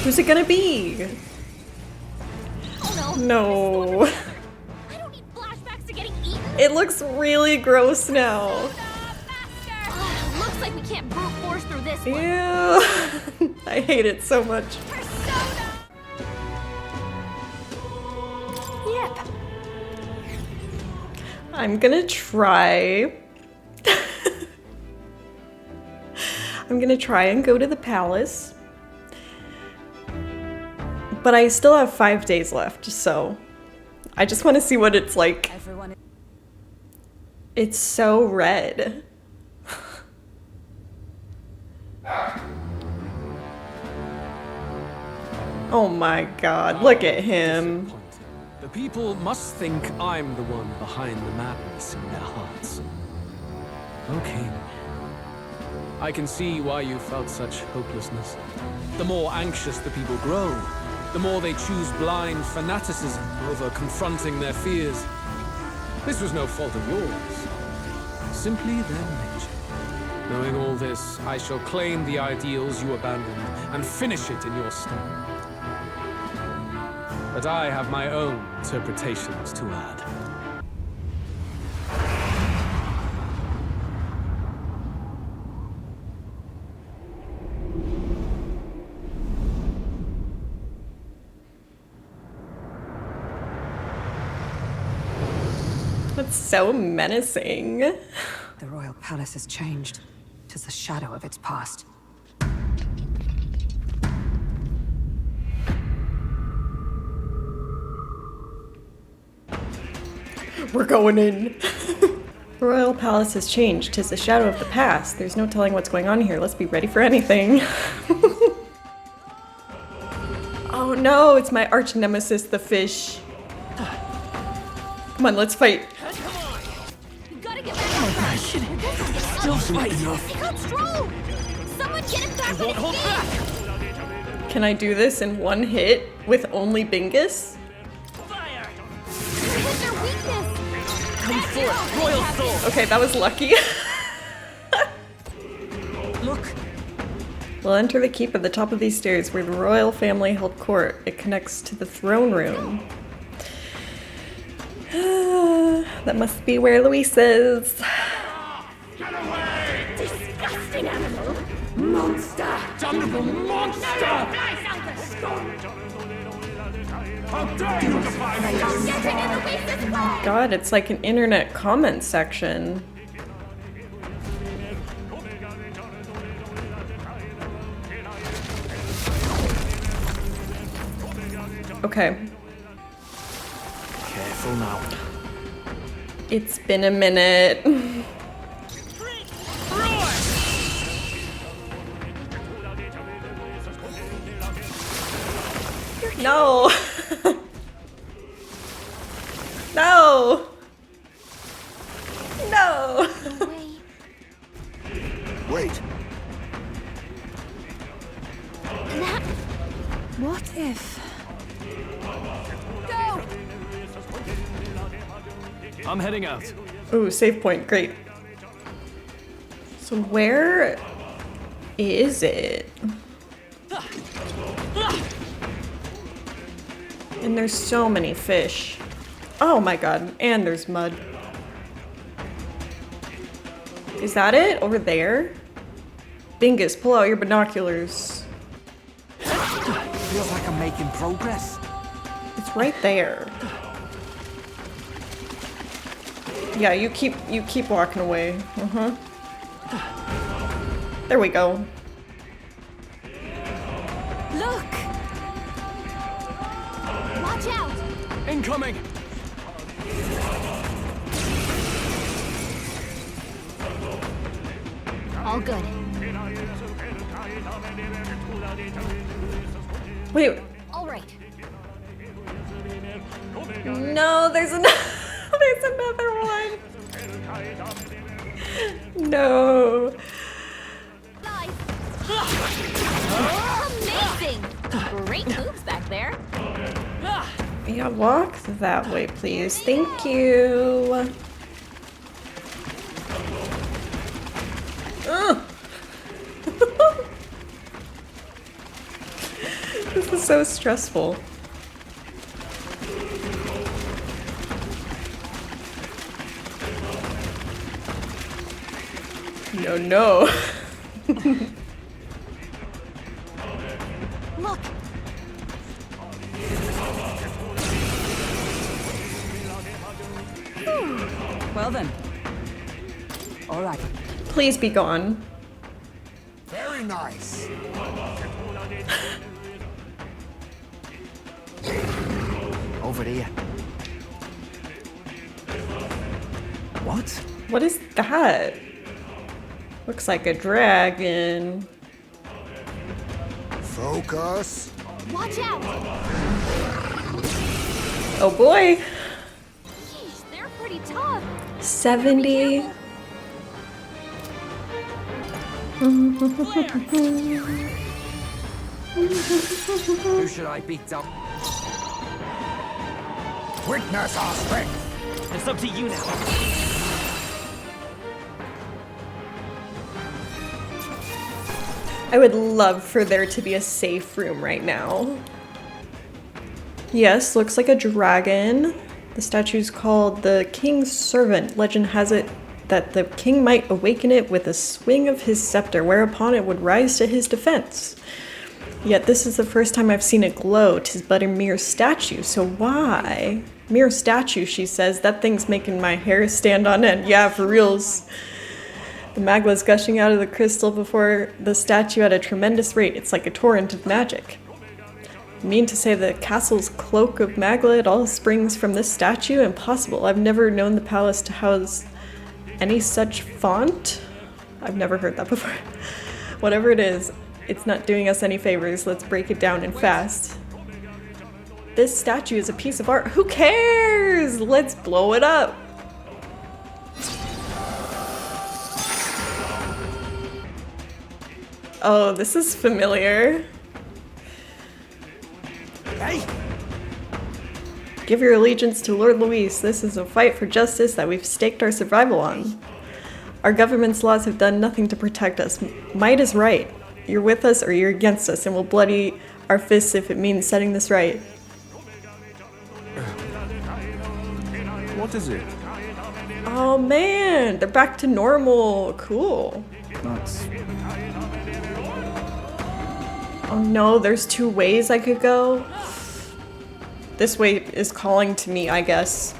Who's it gonna be? Oh No. I don't need flashbacks to getting eaten. It looks really gross now. Looks like we can't brute force through this one. Ew. I hate it so much. Persona. Yep. I'm gonna try. I'm gonna try and go to the palace. But I still have 5 days left, so I just want to see what it's like. It's so red. Oh my god, look at him. The people must think I'm the one behind the madness in their hearts. Okay. I can see why you felt such hopelessness. The more anxious the people grow, the more they choose blind fanaticism over confronting their fears. This was no fault of yours. Simply their nature. Knowing all this, I shall claim the ideals you abandoned and finish it in your stead. But I have my own interpretations to add. That's so menacing. The royal palace has changed. 'Tis the shadow of its past. We're going in. The royal palace has changed. 'Tis the shadow of the past. There's no telling what's going on here. Let's be ready for anything. Oh no, it's my arch nemesis, the fish. Come on, let's fight. You gotta get back. Still fight enough. He got strong. Someone get him back on Hold his feet. Can I do this in one hit with only Bingus? Hit their weakness. Come forth, royal soul. Okay, that was lucky. Look. We'll enter the keep at the top of these stairs where the royal family held court. It connects to the throne room. That must be where Luis is. Get away! Disgusting animal. Monster! Damnable monster! How dare you defy me! Getting in Luis's way. God, it's like an internet comment section. Okay. Careful now. It's been a minute. No! No! No! Wait. What if... Go! I'm heading out. Ooh, save point, great. So where is it? And there's so many fish. Oh my god, and there's mud. Is that it? Over there? Bingus, pull out your binoculars. Feels like I'm making progress. It's right there. Yeah, you keep walking away. There we go. Look! Watch out! Incoming! All good. Wait, All right. no, there's another. There's another one. No. Amazing! Great moves back there. Yeah, walk that way, please. Thank you. Ugh. This is so stressful. No, no. Look. Well then. All right. Please be gone. Very nice. Over there. What? What is that? Looks like a dragon. Focus. Watch out. Oh boy. Yeesh, they're pretty tough. 70. Who should I beat up? Witness our strength. It's up to you now. I would love for there to be a safe room right now. Yes, looks like a dragon. The statue's called the King's Servant. Legend has it that the king might awaken it with a swing of his scepter, whereupon it would rise to his defense. Yet this is the first time I've seen it glow. 'Tis but a mere statue, so why? Mere statue, she says. That thing's making my hair stand on end. Yeah, for reals. The magma's gushing out of the crystal before the statue at a tremendous rate. It's like a torrent of magic. You mean to say the castle's cloak of magma, it all springs from this statue? Impossible. I've never known the palace to house any such font. I've never heard that before. Whatever it is, it's not doing us any favors. Let's break it down and fast. This statue is a piece of art. Who cares? Let's blow it up. Oh, this is familiar. Hey! Give your allegiance to Lord Luis. This is a fight for justice that we've staked our survival on. Our government's laws have done nothing to protect us. Might is right. You're with us or you're against us, and we'll bloody our fists if it means setting this right. What is it? Oh man, they're back to normal. Cool. Nuts. Oh no, there's two ways I could go. This way is calling to me, I guess.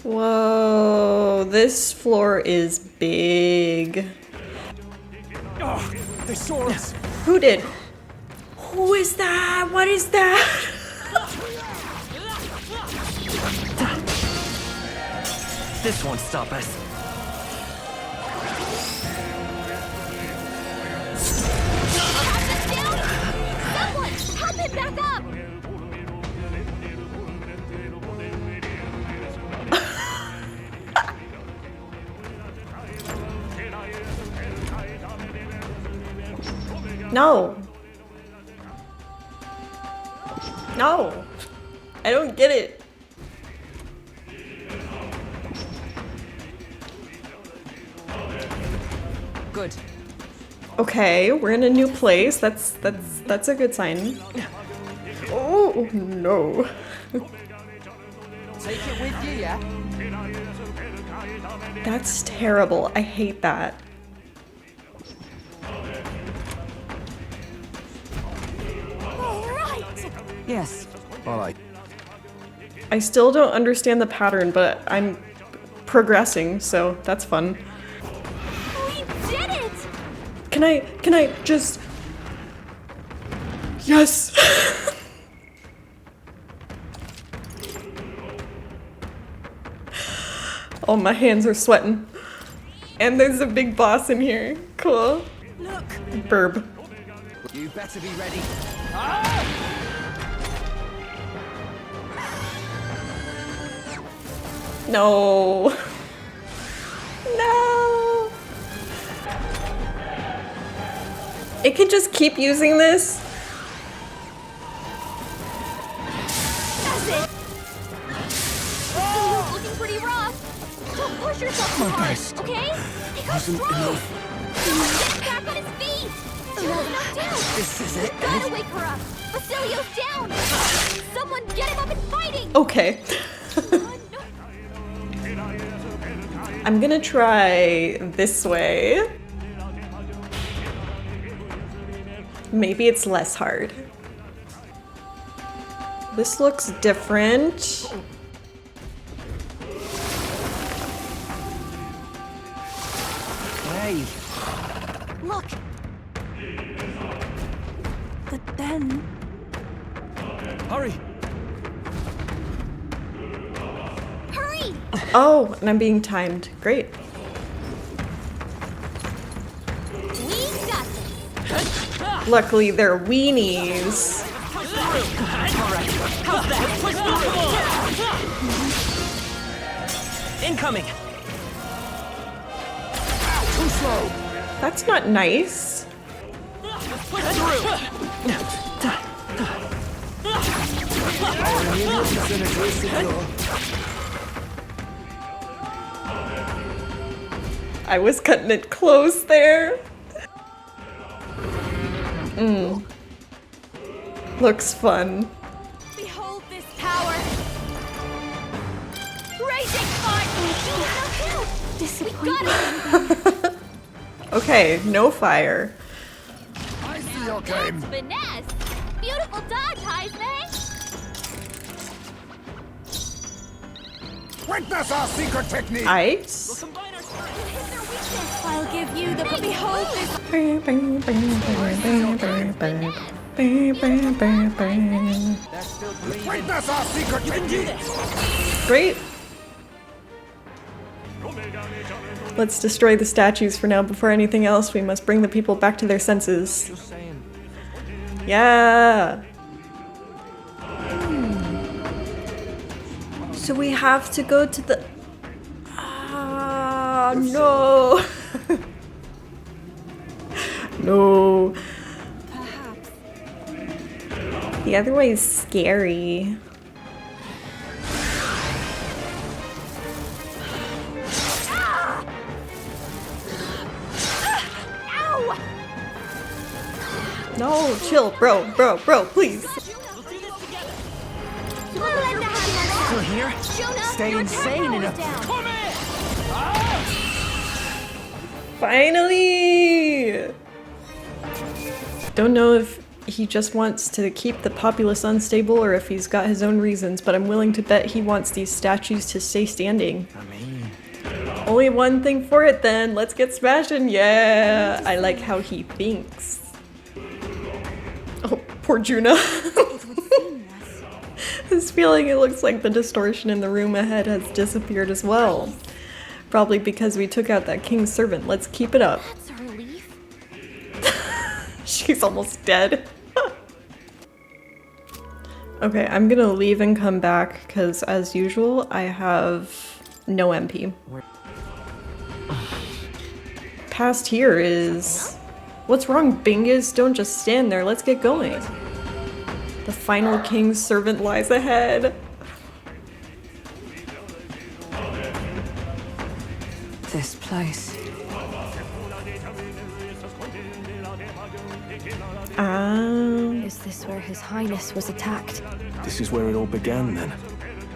Whoa, this floor is big. Oh, they saw us. Who did? Who is that? What is that? This won't stop us. Someone, help him back up. No. No. I don't get it. Good. Okay, we're in a new place. That's a good sign. Oh no. Take it with you, yeah? That's terrible. I hate that. All right. Yes. All right. I still don't understand the pattern, but I'm progressing, so that's fun. We did it. Can I just... Yes! Oh, my hands are sweating. And there's a big boss in here. Cool. Look. Burb. You better be ready. No. No. It can just keep using this. That's it. Looking pretty rough. Don't push push yourself too hard, okay? He got strong. Get back on his feet. Jill's knocked down. This is it. Gotta wake her up. Basilio's down. Someone get him up and fighting. Okay. I'm gonna try this way. Maybe it's less hard. This looks different. Hey, Look. But then Hurry! hurry. Oh, and I'm being timed. Great. We got this. Luckily, they're weenies. incoming. Too slow. That's not nice. I was cutting it close there. Looks fun. Behold this power. Raging fire. Disappointment. Okay, no fire. I see your game. Finesse. Beautiful dodge, Heisman. Witness our secret technique. Ice? Hit their weakness. I'll give you the behold this. They're still breathing. Witness our secret technique. Great. Let's destroy the statues for now. Before anything else, we must bring the people back to their senses. Just saying. Yeah. So we have to go to the... Ah, no. No. Perhaps. The other way is scary. Ow! No, chill, bro, please. Still here? Stay insane enough. Finally! Don't know if he just wants to keep the populace unstable or if he's got his own reasons, but I'm willing to bet he wants these statues to stay standing. I mean, Only one thing for it then. Let's get smashing. Yeah, I like how he thinks. Oh, poor Juna. This feeling, it looks like the distortion in the room ahead has disappeared as well. Probably because we took out that king's servant. Let's keep it up. That's a relief. She's almost dead. Okay, I'm gonna leave and come back because, as usual, I have no MP. Past here is... What's wrong, Bingus? Don't just stand there. Let's get going. The final king's servant lies ahead. This place. Is this where His Highness was attacked? This is where it all began then.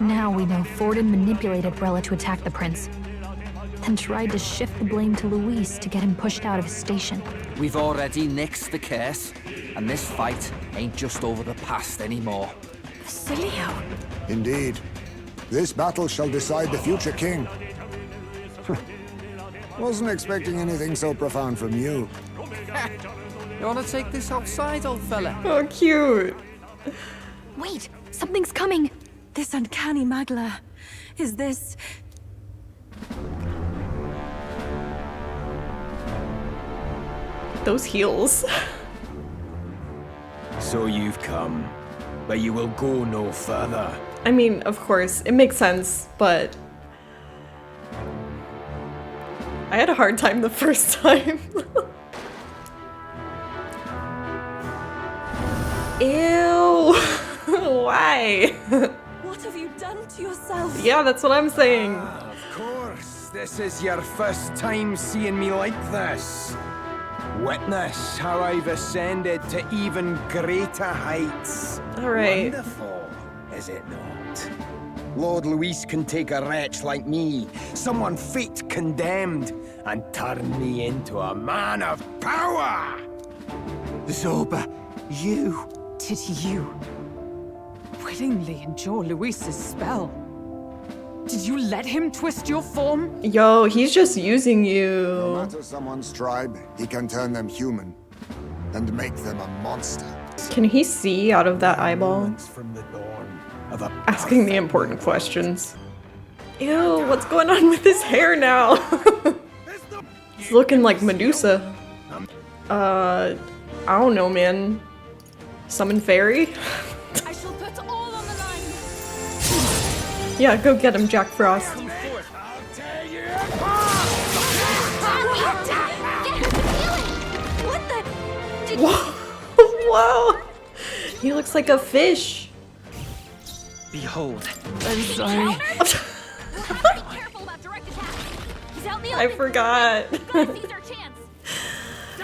Now we know Forden manipulated Rella to attack the prince, then tried to shift the blame to Luis to get him pushed out of his station. we've already nixed the curse, and this fight ain't just over the past anymore. Basilio. Indeed. This battle shall decide the future king. Wasn't expecting anything so profound from you. You wanna take this outside, old fella? Oh, cute. Wait, something's coming! This uncanny Magla. Is this... Those heels. So you've come, but you will go no further. I mean, of course, it makes sense, but... I had a hard time the first time. Ew! Why? What have you done to yourself? Yeah, that's what I'm saying. Of course, this is your first time seeing me like this, witness how I've ascended to even greater heights. All right. Wonderful, is it not? Lord Luis can take a wretch like me, someone fate condemned, and turn me into a man of power! Zorba, you... Did you willingly endure Luis's spell? Did you let him twist your form? Yo, he's just using No you. matter someone's tribe, he can turn them human and make them a monster. Can he see out of that eyeball? Moments from the dawn of a Asking the perfect important world. questions. Ew, what's going on with his hair now? He's looking like Medusa. I don't know, man. Summon fairy? I shall put all on the line. Yeah, go get him, Jack Frost. I'll tear you apart! What the? Did Whoa! He looks like a fish. Behold. I'm sorry. Be careful about direct attacks. He's out in the I open. forgot. We've got to seize our chance.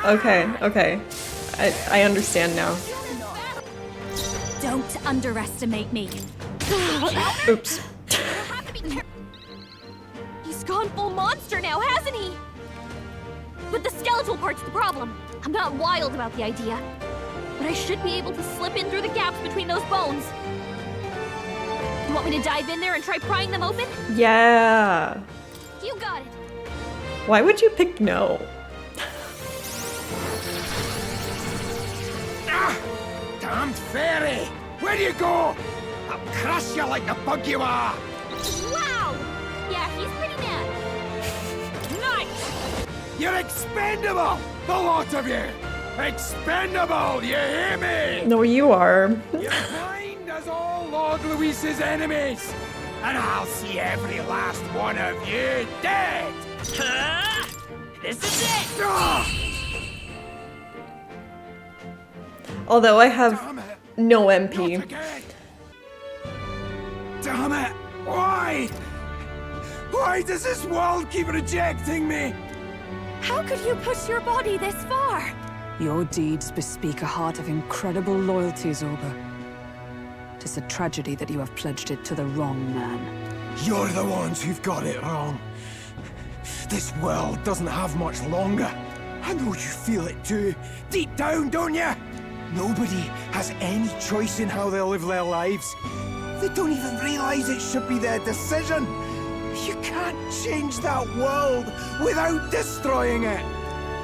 Okay. I understand now. Don't underestimate me. Oops. Have to be careful. He's gone full monster now, hasn't he? But the skeletal part's the problem. I'm not wild about the idea, but I should be able to slip in through the gaps between those bones. You want me to dive in there and try prying them open? Yeah. You got it. Why would you pick no? Ah! Damned fairy! Where do you go? I'll crush you like the bug you are! Wow! Yeah, he's pretty mad. Nice! You're expendable! The lot of you! Expendable! You hear me? No, you are. You're blind as all Lord Luis's enemies! And I'll see every last one of you dead! This is it! Ah! Although I have Damn it! no Not MP. again! Damn it! Why? Why does this world keep rejecting me? How could you push your body this far? Your deeds bespeak a heart of incredible loyalty, Zorba. 'Tis a tragedy that you have pledged it to the wrong man. You're the ones who've got it wrong. This world doesn't have much longer. I know you feel it too. Deep down, don't you? Nobody has any choice in how they'll live their lives. They don't even realize it should be their decision. You can't change that world without destroying it.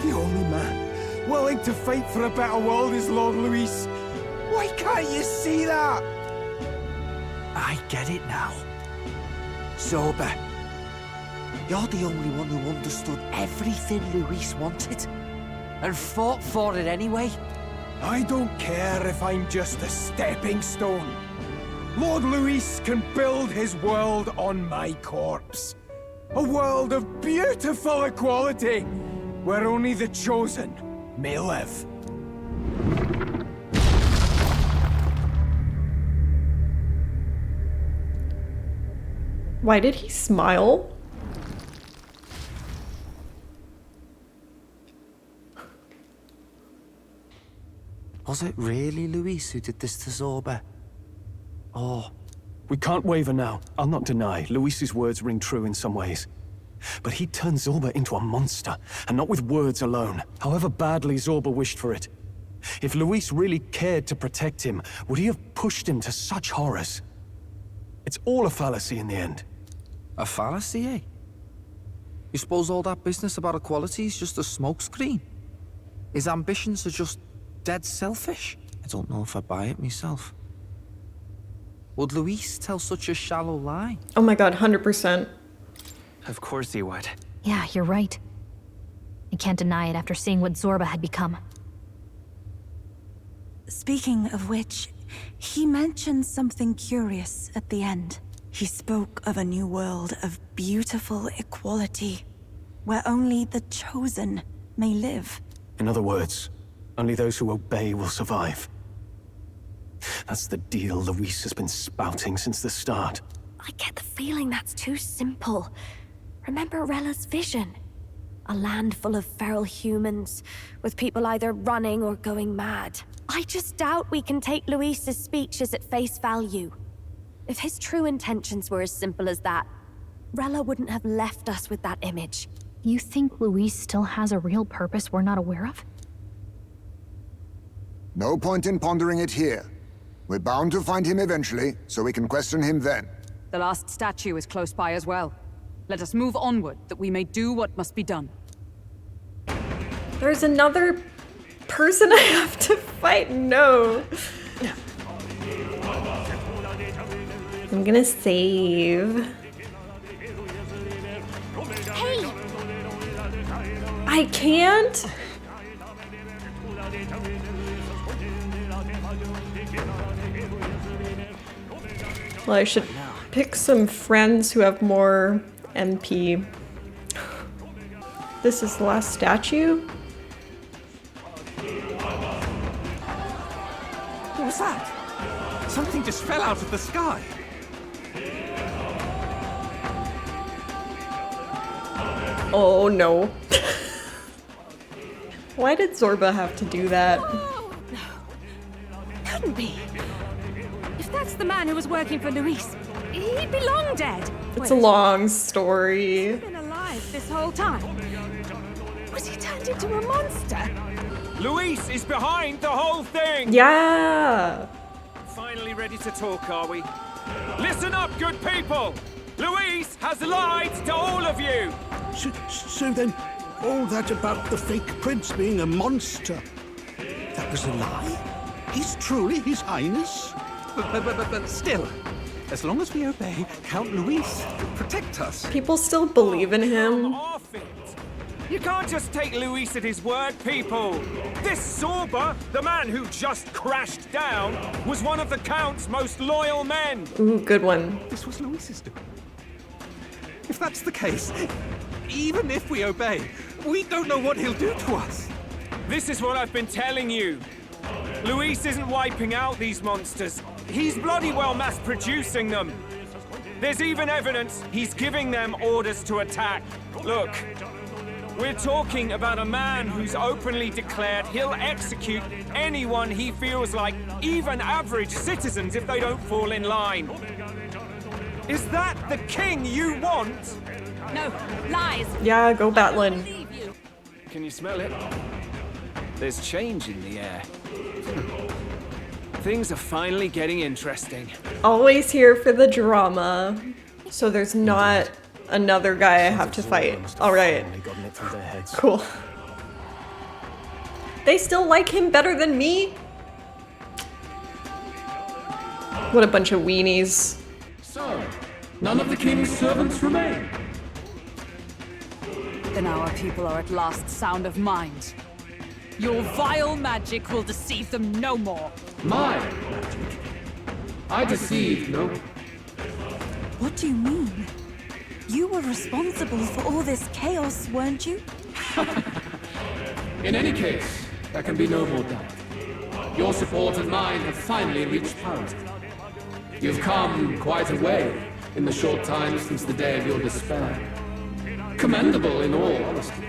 The only man willing to fight for a better world is Lord Luis. Why can't you see that? I get it now. Zorba, you're the only one who understood everything Luis wanted. And fought for it anyway. I don't care if I'm just a stepping stone. Lord Luis can build his world on my corpse. A world of beautiful equality, where only the chosen may live. Why did he smile? Was it really Luis who did this to Zorba? Or... We can't waver now. I'll not deny, Luis's words ring true in some ways. But he turned Zorba into a monster, and not with words alone, however badly Zorba wished for it. If Luis really cared to protect him, would he have pushed him to such horrors? It's all a fallacy in the end. a fallacy, eh? You suppose all that business about equality is just a smokescreen? His ambitions are just dead selfish? I don't know if I buy it myself. Would Luis tell such a shallow lie? Oh my god, 100%. Of course he would. Yeah, you're right. I can't deny it after seeing what Zorba had become. Speaking of which, he mentioned something curious at the end. He spoke of a new world of beautiful equality, where only the chosen may live. In other words, only those who obey will survive. That's the deal Luis has been spouting since the start. I get the feeling that's too simple. Remember Rella's vision? A land full of feral humans, with people either running or going mad. I just doubt we can take Luis's speeches at face value. If his true intentions were as simple as that, Rella wouldn't have left us with that image. You think Luis still has a real purpose we're not aware of? No point in pondering it here. We're bound to find him eventually, so we can question him then. The last statue is close by as well. Let us move onward, that we may do what must be done. There's another person I have to fight? No. I'm gonna save. Hey! I can't? Well, I should pick some friends who have more MP. This is the last statue? What was that? Something just fell out of the sky. Oh no. Why did Zorba have to do that? No. Couldn't be. If that's the man who was working for Luis, he'd be long dead. It's a long story. He's been alive this whole time. Was he turned into a monster? Luis is behind the whole thing! Yeah! Finally ready to talk, are we? Listen up, good people! Luis has lied to all of you! So then, all that about the fake prince being a monster, that was a lie? He's truly His Highness? But still, as long as we obey, Count Luis will protect us. People still believe in him. Off it! You can't just take Luis at his word, people! This Zorba, the man who just crashed down, was one of the Count's most loyal men! Ooh, good one. This was Luis's doing. If that's the case, even if we obey, we don't know what he'll do to us. This is what I've been telling you. Luis isn't wiping out these monsters. He's bloody well mass-producing them. There's even evidence he's giving them orders to attack. Look, we're talking about a man who's openly declared he'll execute anyone he feels like, even average citizens, if they don't fall in line. Is that the king you want? No, lies. Yeah, go Batlin. Can you smell it? There's change in the air. Things are finally getting interesting. Always here for the drama. So there's not another guy I have to fight. Alright. Cool. They still like him better than me? What a bunch of weenies. So, none of the king's servants remain. Then our people are at last sound of mind. Your vile magic will deceive them no more. My magic? I deceived no. What do you mean? You were responsible for all this chaos, weren't you? In any case, there can be no more doubt. Your support and mine have finally reached parity. You've come quite a way in the short time since the day of your despair. Commendable in all honesty.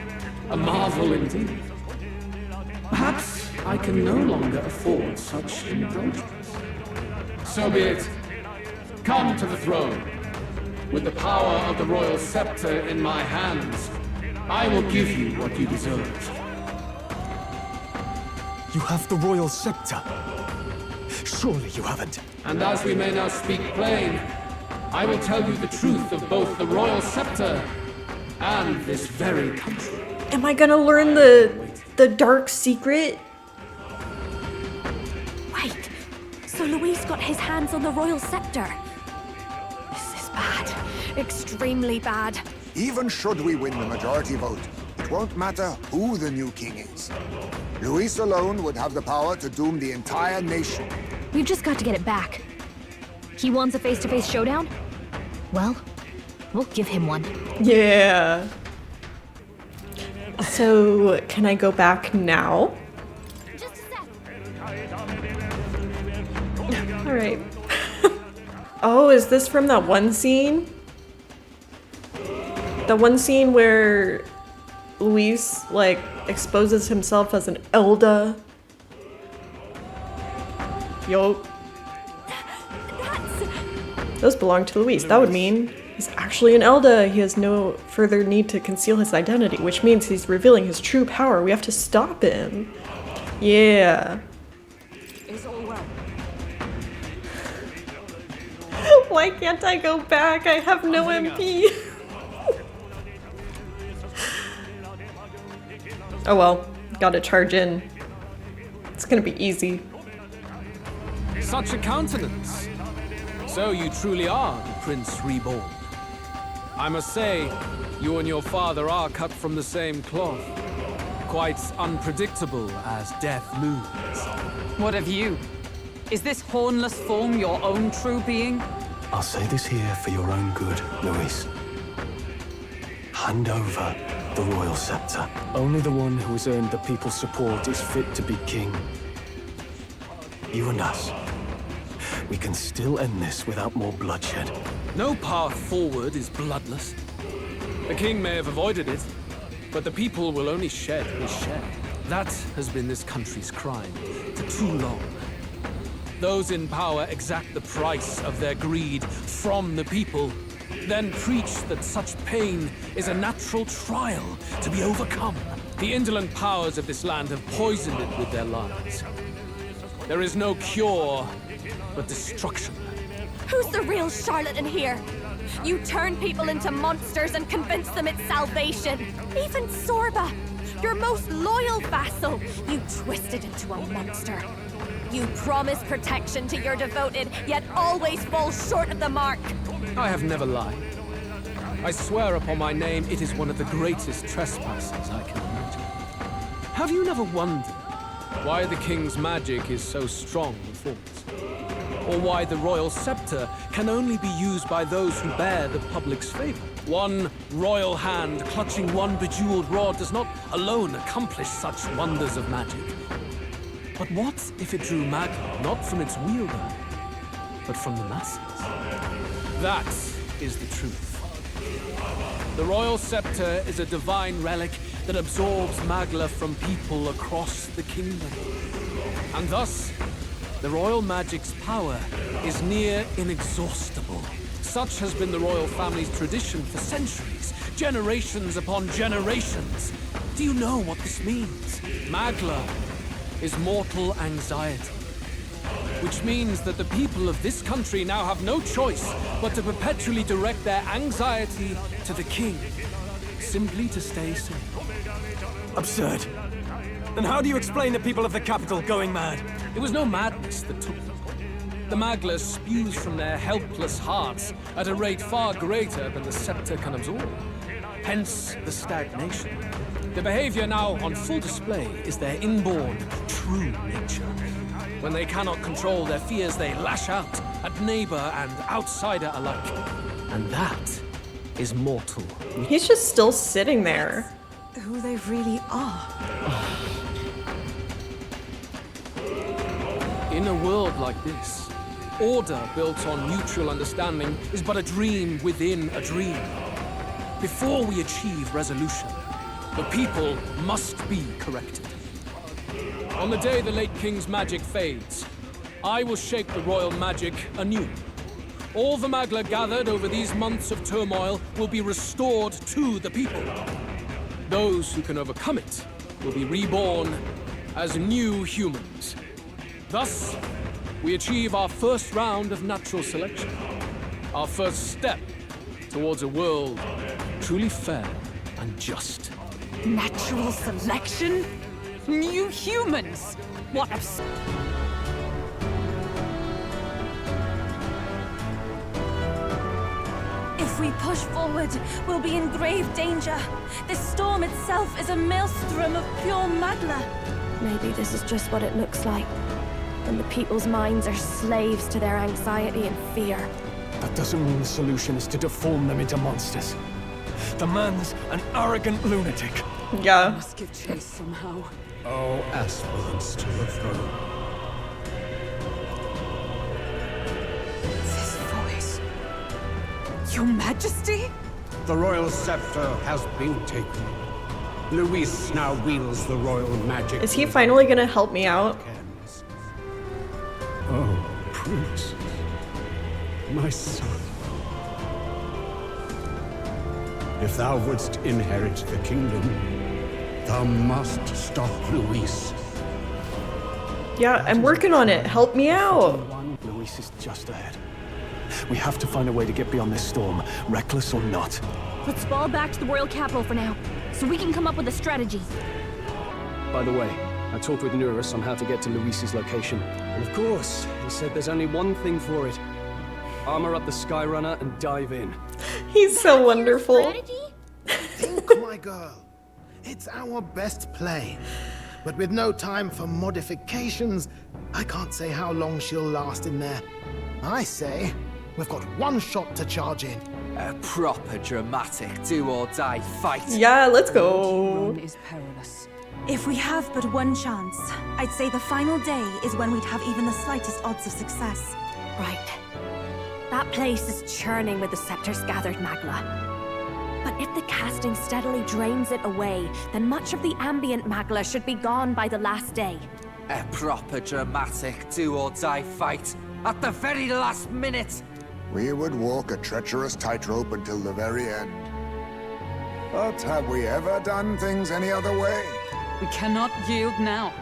A marvel indeed. Perhaps I can no longer afford such indulgence. So be it. Come to the throne. With the power of the royal scepter in my hands, I will give you what you deserve. You have the royal scepter. Surely you haven't. And as we may now speak plain, I will tell you the truth of both the royal scepter and this very country. Am I gonna learn the dark secret? Wait, so Luis got his hands on the royal scepter. This is bad. Extremely bad. Even should we win the majority vote, it won't matter who the new king is. Luis alone would have the power to doom the entire nation. We've just got to get it back. He wants a face-to-face showdown? Well, we'll give him one. Yeah. So, can I go back now? Just a sec. Alright. Oh, is this from that one scene? The one scene where Luis, like, exposes himself as an Elder. Yo. Those belong to Luis. That would mean he's actually an Elder. He has no further need to conceal his identity, which means he's revealing his true power. We have to stop him. Yeah. Is all well? Why can't I go back? I have no MP. Oh well, gotta charge in. It's gonna be easy. Such a countenance. So you truly are the Prince Reborn. I must say, you and your father are cut from the same cloth. Quite unpredictable as death looms. What of you? Is this hornless form your own true being? I'll say this here for your own good, Luis. Hand over the royal scepter. Only the one who has earned the people's support is fit to be king. You and us. We can still end this without more bloodshed. No path forward is bloodless. The king may have avoided it, but the people will only shed his share. That has been this country's crime for too long. Those in power exact the price of their greed from the people, then preach that such pain is a natural trial to be overcome. The indolent powers of this land have poisoned it with their lies. There is no cure but destruction. Who's the real charlatan here? You turn people into monsters and convince them it's salvation. Even Sorba, your most loyal vassal, you twisted into a monster. You promise protection to your devoted, yet always fall short of the mark. I have never lied. I swear upon my name, it is one of the greatest trespasses I can imagine. Have you never wondered why the king's magic is so strong with force? Or why the royal scepter can only be used by those who bear the public's favor? One royal hand clutching one bejeweled rod does not alone accomplish such wonders of magic. But what if it drew magic not from its wielder, but from the masses? That is the truth. The royal scepter is a divine relic that absorbs Magla from people across the kingdom. And thus, the royal magic's power is near inexhaustible. Such has been the royal family's tradition for centuries, generations upon generations. Do you know what this means? Magla is mortal anxiety, which means that the people of this country now have no choice but to perpetually direct their anxiety to the king, simply to stay safe. Absurd. Then how do you explain the people of the capital going mad? It was no madness that took them. The Magla spews from their helpless hearts at a rate far greater than the scepter can absorb. Hence the stagnation. The behavior now on full display is their inborn, true nature. When they cannot control their fears, they lash out at neighbor and outsider alike. And that is mortal. He's just still sitting there. Who they really are. In a world like this, order built on mutual understanding is but a dream within a dream. Before we achieve resolution, the people must be corrected. On the day the late king's magic fades, I will shape the royal magic anew. All the Magla gathered over these months of turmoil will be restored to the people. Those who can overcome it will be reborn as new humans. Thus, we achieve our first round of natural selection. Our first step towards a world truly fair and just. Natural selection? New humans? What abs- If we push forward, we'll be in grave danger. This storm itself is a maelstrom of pure Magla. Maybe this is just what it looks like. When the people's minds are slaves to their anxiety and fear. That doesn't mean the solution is to deform them into monsters. The man's an arrogant lunatic. Yeah. Must give chase somehow. All aspirants to the throne. This voice. Your Majesty? The royal scepter has been taken. Luis now wields the royal magic. Is he finally gonna help me out? Oh, Prince. My son. If thou wouldst inherit the kingdom, thou must stop Luis. Yeah, I'm working on it. Help me out. Luis is just ahead. We have to find a way to get beyond this storm, reckless or not. Let's fall back to the royal capital for now, so we can come up with a strategy. By the way, I talked with Eurus on how to get to Luis's location. And of course, he said there's only one thing for it. Armor up the Skyrunner and dive in. He's so wonderful. Think, my girl. It's our best plane. But with no time for modifications, I can't say how long she'll last in there. I say, we've got one shot to charge in. A proper dramatic do-or-die fight. Yeah, let's go. Is perilous. If we have but one chance, I'd say the final day is when we'd have even the slightest odds of success. Right. That place is churning with the scepter's gathered magma. But if the casting steadily drains it away, then much of the ambient magma should be gone by the last day. A proper dramatic do-or-die fight at the very last minute. We would walk a treacherous tightrope until the very end. But have we ever done things any other way? We cannot yield now.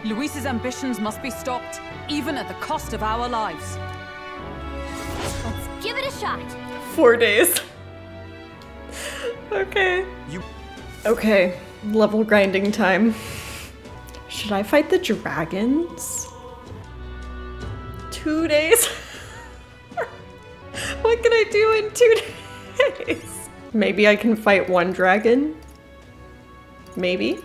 Luis's ambitions must be stopped, even at the cost of our lives. Let's give it a shot. 4 days. Okay. Okay, level grinding time. Should I fight the dragons? 2 days? What can I do in 2 days? Maybe I can fight one dragon? Maybe?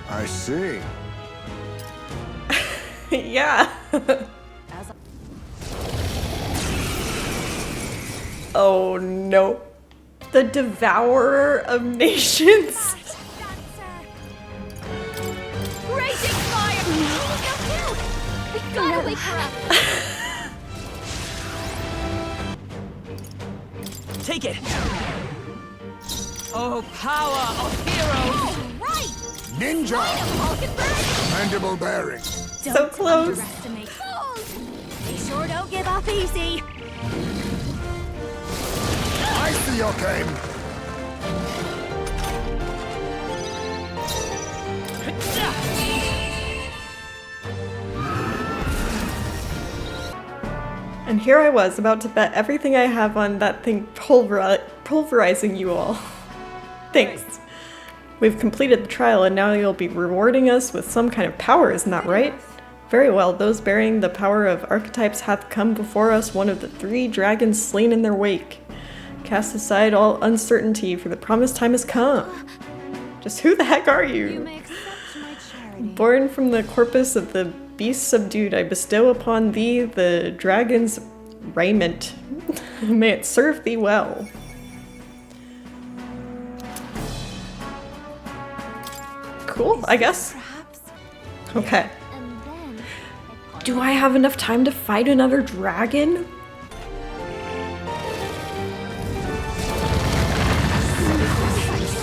I see. Yeah. Oh no. The Devourer of Nations. Raging fire! We gotta wake her up! Take it! Oh, power of heroes! All right! Ninja! Mandible bearing. So close. Underestimate fools. They sure don't give up easy. I see your game. And here I was, about to bet everything I have on that thing pulverizing you all. Thanks. We've completed the trial and now you'll be rewarding us with some kind of power, isn't that right? Very well, those bearing the power of archetypes hath come before us, one of the 3 dragons slain in their wake. Cast aside all uncertainty, for the promised time has come. Just who the heck are you? You may accept my charity. Born from the corpus of the beast subdued, I bestow upon thee the dragon's raiment. May it serve thee well. Cool, I guess. Okay. Do I have enough time to fight another dragon? Too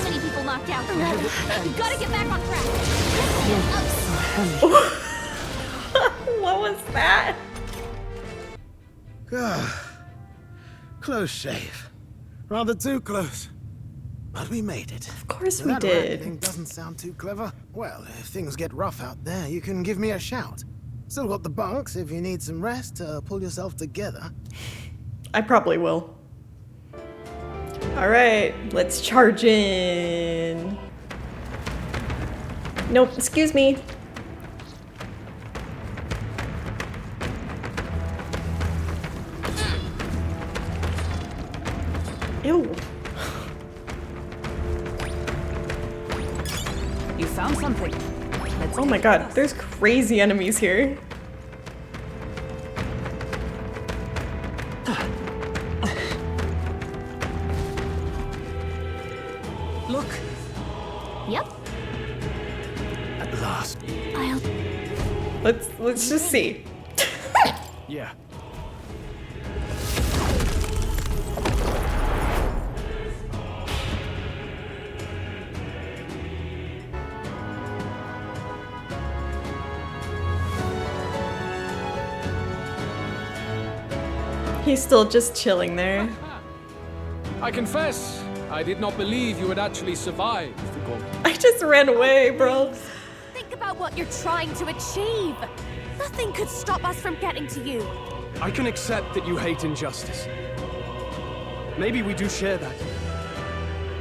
many people knocked out. You gotta get back on track. What was that? Close shave. Rather too close. But we made it. Of course we That did. rat thing doesn't sound too clever. Well, if things get rough out there, you can give me a shout. Still got the bunks if you need some rest to pull yourself together. I probably will. Alright, let's charge in. Nope, excuse me. Ew. You found something. Oh my god, there's crazy enemies here. Look. Yep. At last. Let's just see. Yeah. He's still just chilling there. I confess, I did not believe you would actually survive the gauntlet. I just ran away, bro. Think about what you're trying to achieve. Nothing could stop us from getting to you. I can accept that you hate injustice. Maybe we do share that.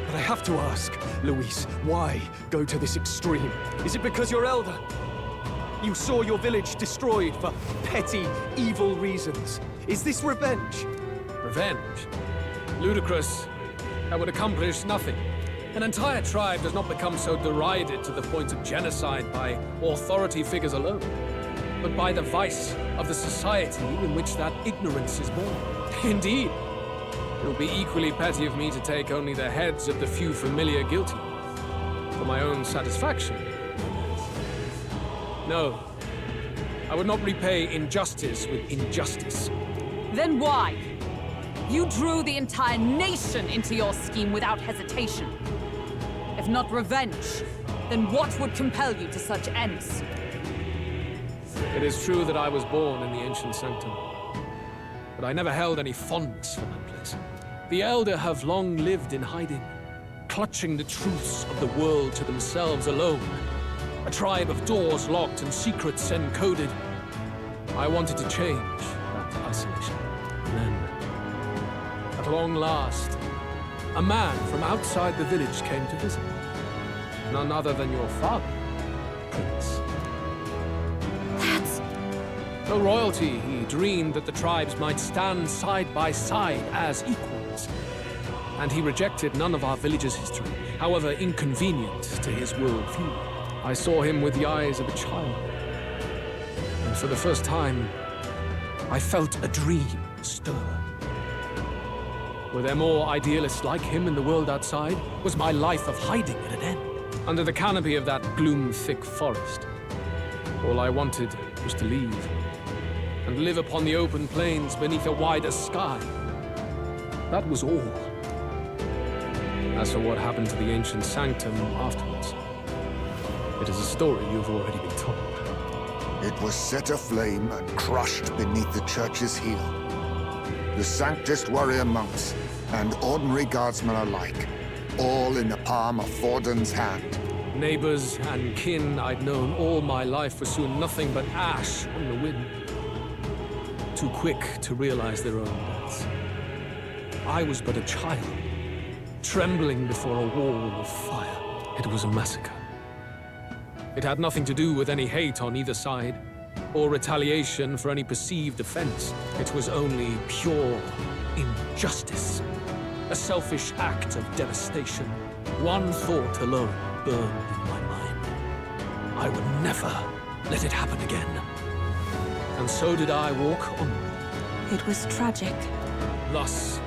But I have to ask, Luis, why go to this extreme? Is it because you're elder? You saw your village destroyed for petty, evil reasons. Is this revenge? Revenge? Ludicrous. That would accomplish nothing. An entire tribe does not become so derided to the point of genocide by authority figures alone, but by the vice of the society in which that ignorance is born. Indeed, it would be equally petty of me to take only the heads of the few familiar guilty, for my own satisfaction. No, I would not repay injustice with injustice. Then why? You drew the entire nation into your scheme without hesitation. If not revenge, then what would compel you to such ends? It is true that I was born in the ancient sanctum, but I never held any fondness for that place. The Elder have long lived in hiding, clutching the truths of the world to themselves alone. A tribe of doors locked and secrets encoded. I wanted to change that isolation. And then, at long last, a man from outside the village came to visit. None other than your father, Prince. That's... No royalty, he dreamed that the tribes might stand side by side as equals. And he rejected none of our village's history, however inconvenient to his worldview. I saw him with the eyes of a child. And for the first time, I felt a dream stir. Were there more idealists like him in the world outside? Was my life of hiding at an end? Under the canopy of that gloom-thick forest, all I wanted was to leave, and live upon the open plains beneath a wider sky. That was all. As for what happened to the ancient sanctum afterwards, it is a story you've already been told. It was set aflame and crushed beneath the church's heel. The Sanctist warrior monks and ordinary guardsmen alike, all in the palm of Forden's hand. Neighbors and kin I'd known all my life were soon nothing but ash on the wind. Too quick to realize their own deaths. I was but a child, trembling before a wall of fire. It was a massacre. It had nothing to do with any hate on either side, or retaliation for any perceived offense. It was only pure injustice. A selfish act of devastation. One thought alone burned in my mind. I would never let it happen again. And so did I walk onward. It was tragic. Thus,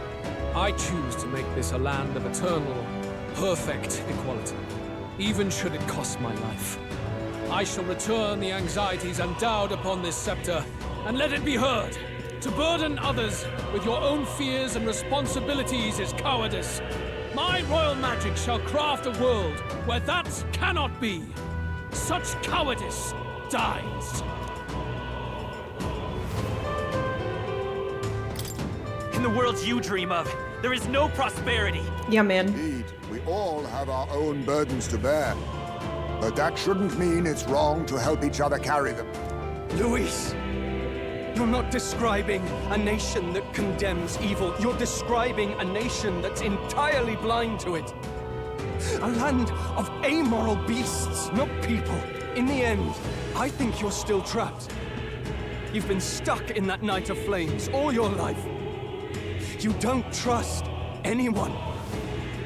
I choose to make this a land of eternal, perfect equality, even should it cost my life. I shall return the anxieties endowed upon this scepter, and let it be heard. To burden others with your own fears and responsibilities is cowardice. My royal magic shall craft a world where that cannot be. Such cowardice dies. In the worlds you dream of, there is no prosperity. Yeah, man. Indeed, we all have our own burdens to bear. But that shouldn't mean it's wrong to help each other carry them. Luis, you're not describing a nation that condemns evil. You're describing a nation that's entirely blind to it. A land of amoral beasts, not people. In the end, I think you're still trapped. You've been stuck in that night of flames all your life. You don't trust anyone.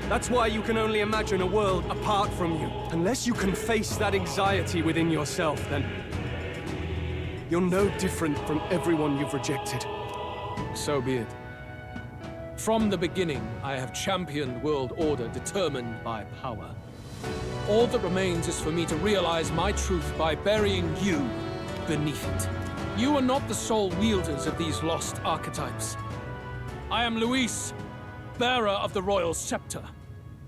That's why you can only imagine a world apart from you. Unless you can face that anxiety within yourself, then you're no different from everyone you've rejected. So be it. From the beginning, I have championed world order determined by power. All that remains is for me to realize my truth by burying you beneath it. You are not the sole wielders of these lost archetypes. I am Luis, bearer of the royal scepter.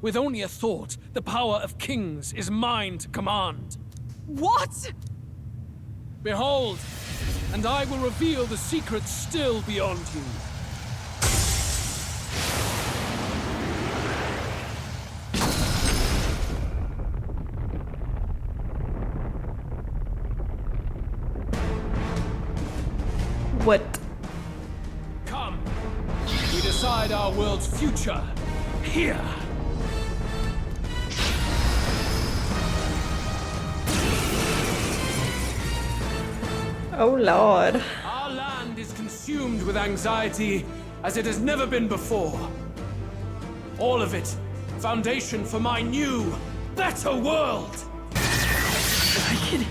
With only a thought, the power of kings is mine to command. What? Behold, and I will reveal the secrets still beyond you. What? Come, we decide our world's future here. Oh Lord. Our land is consumed with anxiety as it has never been before. All of it, foundation for my new, better world. I can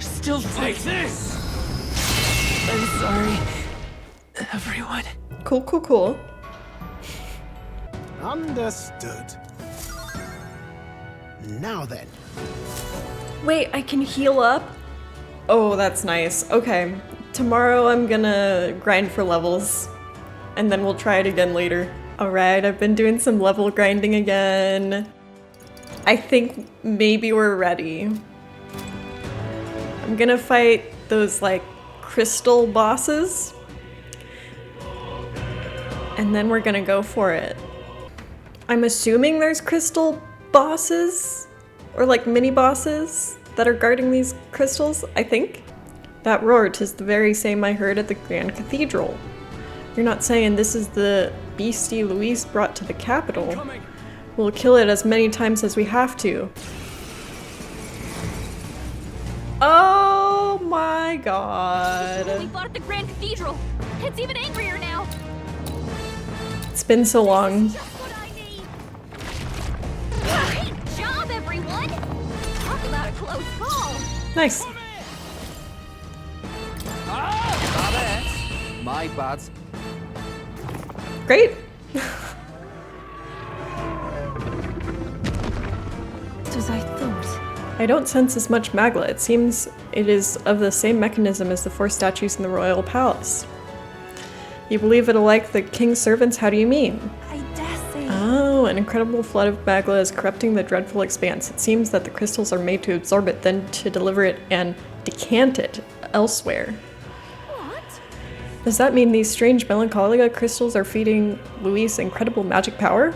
still Take fight. this! I'm sorry, everyone. Cool, cool, cool. Understood. Now then. Wait, I can heal up? Oh, that's nice. Okay. Tomorrow I'm gonna grind for levels. And then we'll try it again later. Alright, I've been doing some level grinding again. I think maybe we're ready. I'm gonna fight those, like, crystal bosses. And then we're gonna go for it. I'm assuming there's crystal bosses? Or, like, mini-bosses that are guarding these crystals, I think. That roar, 'tis the very same I heard at the Grand Cathedral. You're not saying this is the beastie Luis brought to the capital? We'll kill it as many times as we have to. Oh my god. We fought at the Grand Cathedral. It's even angrier now. It's been so long. Great job, everyone! Talk about a close call. Nice. My bad. Great. As I thought. I don't sense as much magla. It seems it is of the same mechanism as the 4 statues in the royal palace. You believe it'll like the king's servants? How do you mean? I dare say. Oh, an incredible flood of magla is corrupting the dreadful expanse. It seems that the crystals are made to absorb it, then to deliver it and decant it elsewhere. What? Does that mean these strange melancholia crystals are feeding Luis incredible magic power?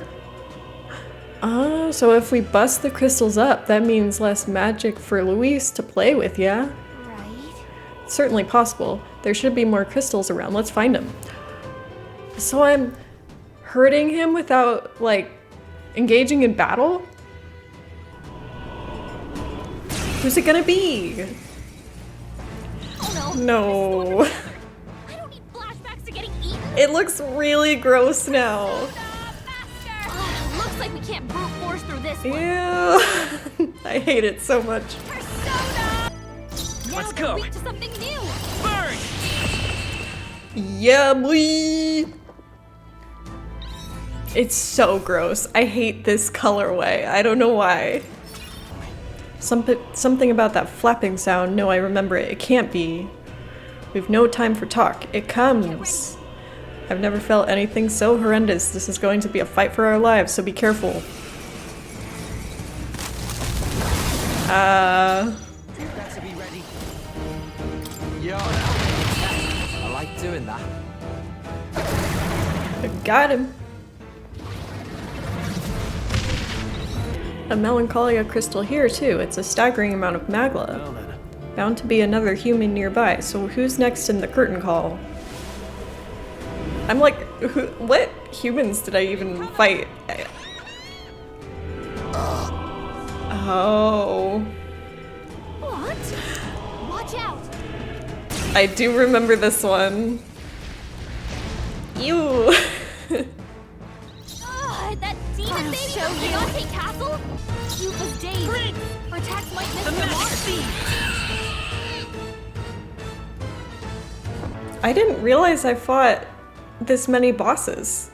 Oh, so if we bust the crystals up, that means less magic for Luis to play with, yeah? Right. It's certainly possible. There should be more crystals around. Let's find them. So I'm hurting him without, like, engaging in battle? Who's it gonna be? Oh no. No. I don't need flashbacks to getting eaten. It looks really gross now. Looks like we can't brute force through this one. Ew. I hate it so much. Persona! Now Let's they're go. weak to something new. Burn! Yeah, boy. It's so gross. I hate this colorway. I don't know why. Something about that flapping sound. No, I remember it. It can't be. We've no time for talk. It comes. I've never felt anything so horrendous. This is going to be a fight for our lives, so be careful. You better be ready. Yeah. I like doing that. I got him. A melancholia crystal here too. It's a staggering amount of magla. Well then. Bound to be another human nearby. So who's next in the curtain call? I'm like, what humans did I even fight? Oh. What? Watch out. I do remember this one. Ew. That demon baby from Gigante Castle? Cute was dazed. Our attacks might miss the mark. I didn't realize I fought this many bosses.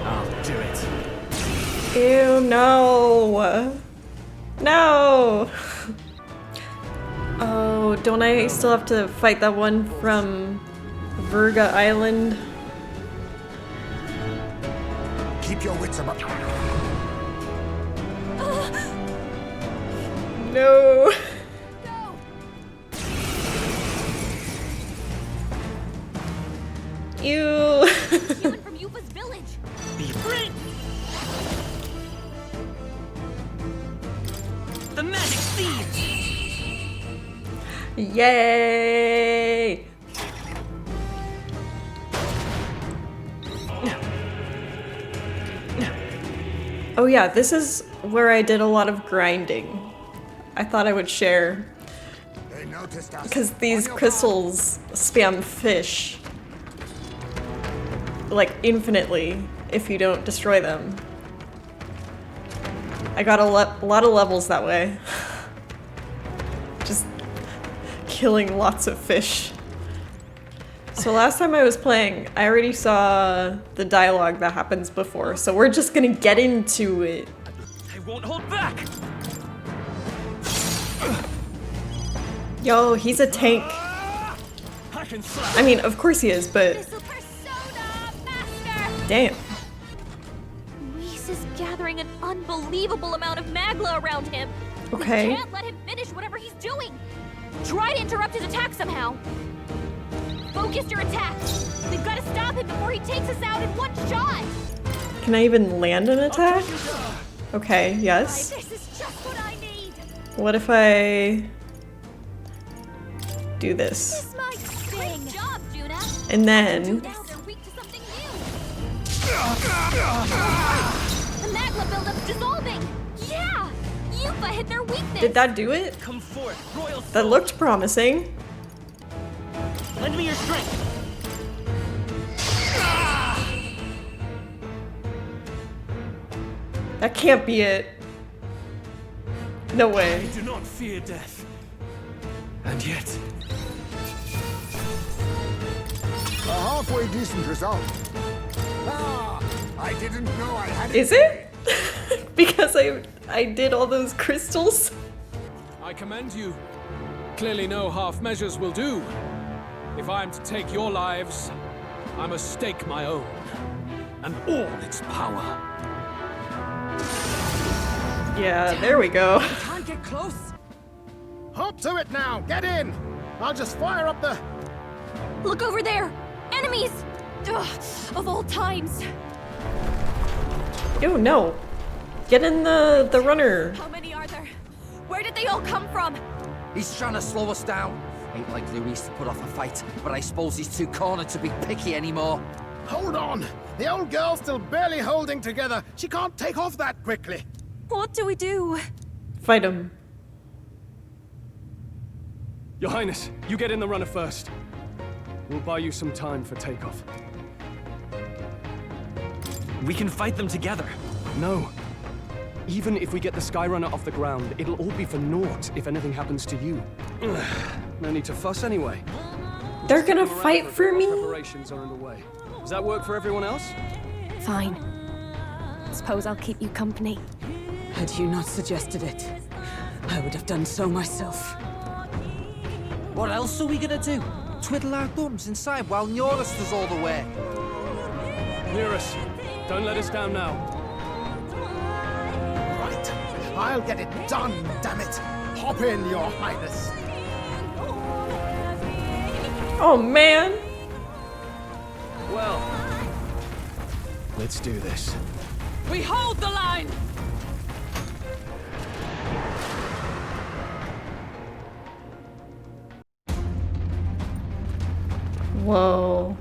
I'll do it. Ew, no. No. Oh, don't I still have to fight that one from Virga Island? Keep your wits about. No. Ew. Human from Yuba's village. Be free! The magic seeds! Yay! Oh yeah, this is where I did a lot of grinding. I thought I would share. Because these crystals spam fish like infinitely if you don't destroy them. I got a lot of levels that way. Just killing lots of fish. So last time I was playing, I already saw the dialogue that happens before, so we're just gonna get into it. I won't hold back! Yo, he's a tank. I mean, of course he is, but... Damn. Luis is gathering an unbelievable amount of magla around him. Okay. We can't let him finish whatever he's doing. Try to interrupt his attack somehow. Focus your attack. We've got to stop him before he takes us out in one shot. Can I even land an attack? Okay, yes. This is just what I need. What if I do this? This might sting. Good job, Juna. And then Now they're weak to something new. The magma buildup's dissolving. Yeah, Yuba hit their weakness. did that do it? Come forth, royal That looked promising. Lend me your strength! That can't be it. No way. I do not fear death. And yet... A halfway decent result. Ah, I didn't know I had it. Is it? Because I did all those crystals? I commend you. Clearly no half measures will do. If I am to take your lives, I must stake my own, and all its power. Yeah, there we go. Can't get close. Hop to it now! Get in! I'll just fire up the... Look over there! Enemies! Ugh, of all times! Oh no. Get in the runner. How many are there? Where did they all come from? He's trying to slow us down. Ain't like Luis to put off a fight, but I suppose he's too cornered to be picky anymore. Hold on! The old girl's still barely holding together. She can't take off that quickly. What do we do? Fight him. Your Highness, you get in the runner first. We'll buy you some time for takeoff. We can fight them together. No. Even if we get the Skyrunner off the ground, it'll all be for naught if anything happens to you. No need to fuss anyway. They're gonna fight for me? Preparations are underway. Does that work for everyone else? Fine. Suppose I'll keep you company. Had you not suggested it, I would have done so myself. What else are we gonna do? Twiddle our thumbs inside while Norris does all the work. Nearus, don't let us down now. Right. I'll get it done, damn it. Hop in, Your Highness. Oh man. Well, let's do this. We hold the line! Whoa.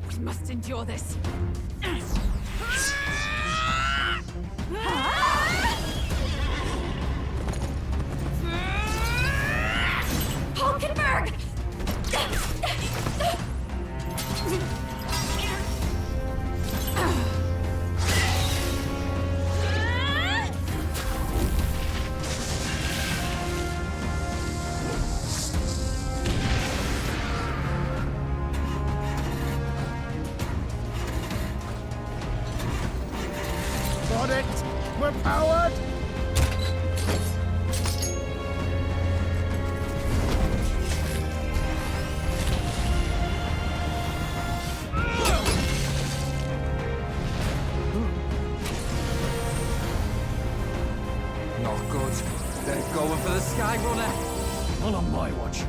We must endure this. Hulkenberg! Got it. We're powered. Sky Runner. Not on my watch.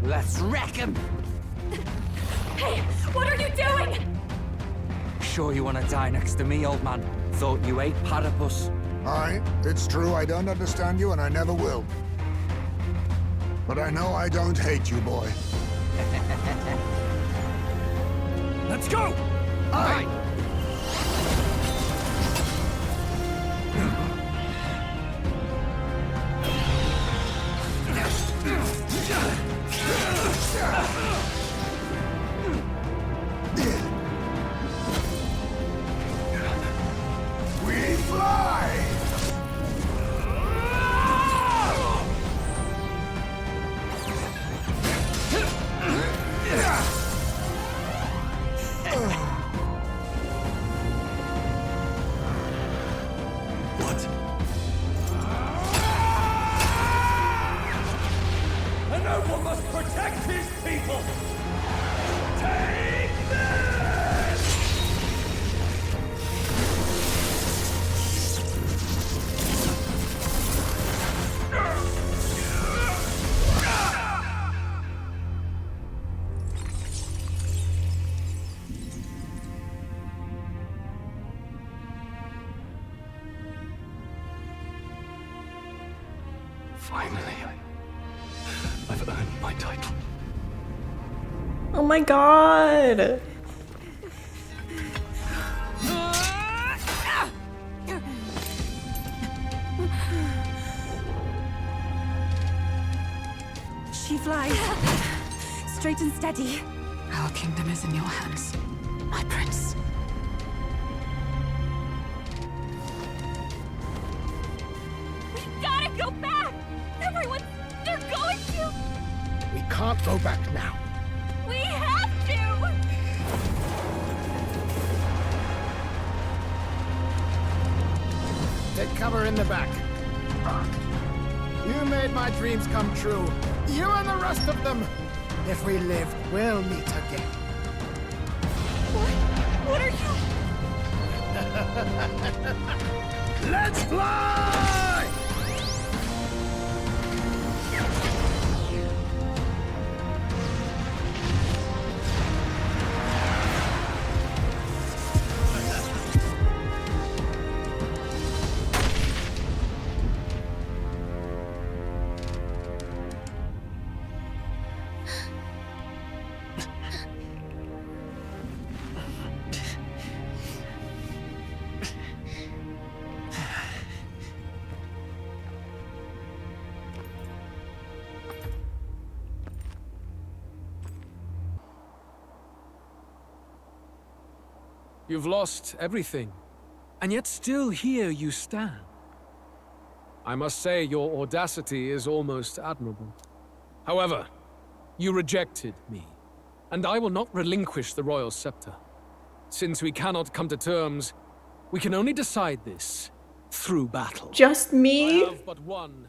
Let's wreck him! Hey, what are you doing? Sure you want to die next to me, old man? Thought you ate platypus. Aye, it's true I don't understand you and I never will. But I know I don't hate you, boy. Let's go! Aye! We fly! What? A noble must protect his people! Take this! Finally, I've earned my title. Oh my god! She flies. Straight and steady. Our kingdom is in your hands, my prince. We gotta go back! Everyone, they're going to! We can't go back now. We have to! Take cover in the back. You made my dreams come true. You and the rest of them. If we live, we'll meet again. What are you... Let's fly! You've lost everything, and yet still here you stand. I must say your audacity is almost admirable. However, you rejected me, and I will not relinquish the royal scepter. Since we cannot come to terms, we can only decide this through battle. Just me? I have but one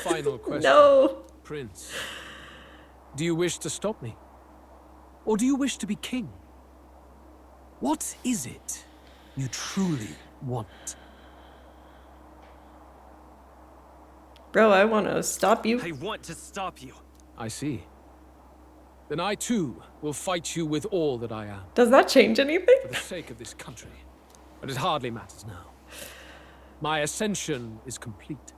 final question. No. Prince, do you wish to stop me? Or do you wish to be king? What is it you truly want? Bro, I want to stop you. I want to stop you. I see. Then I too will fight you with all that I am. Does that change anything? For the sake of this country. But it hardly matters now. My ascension is complete.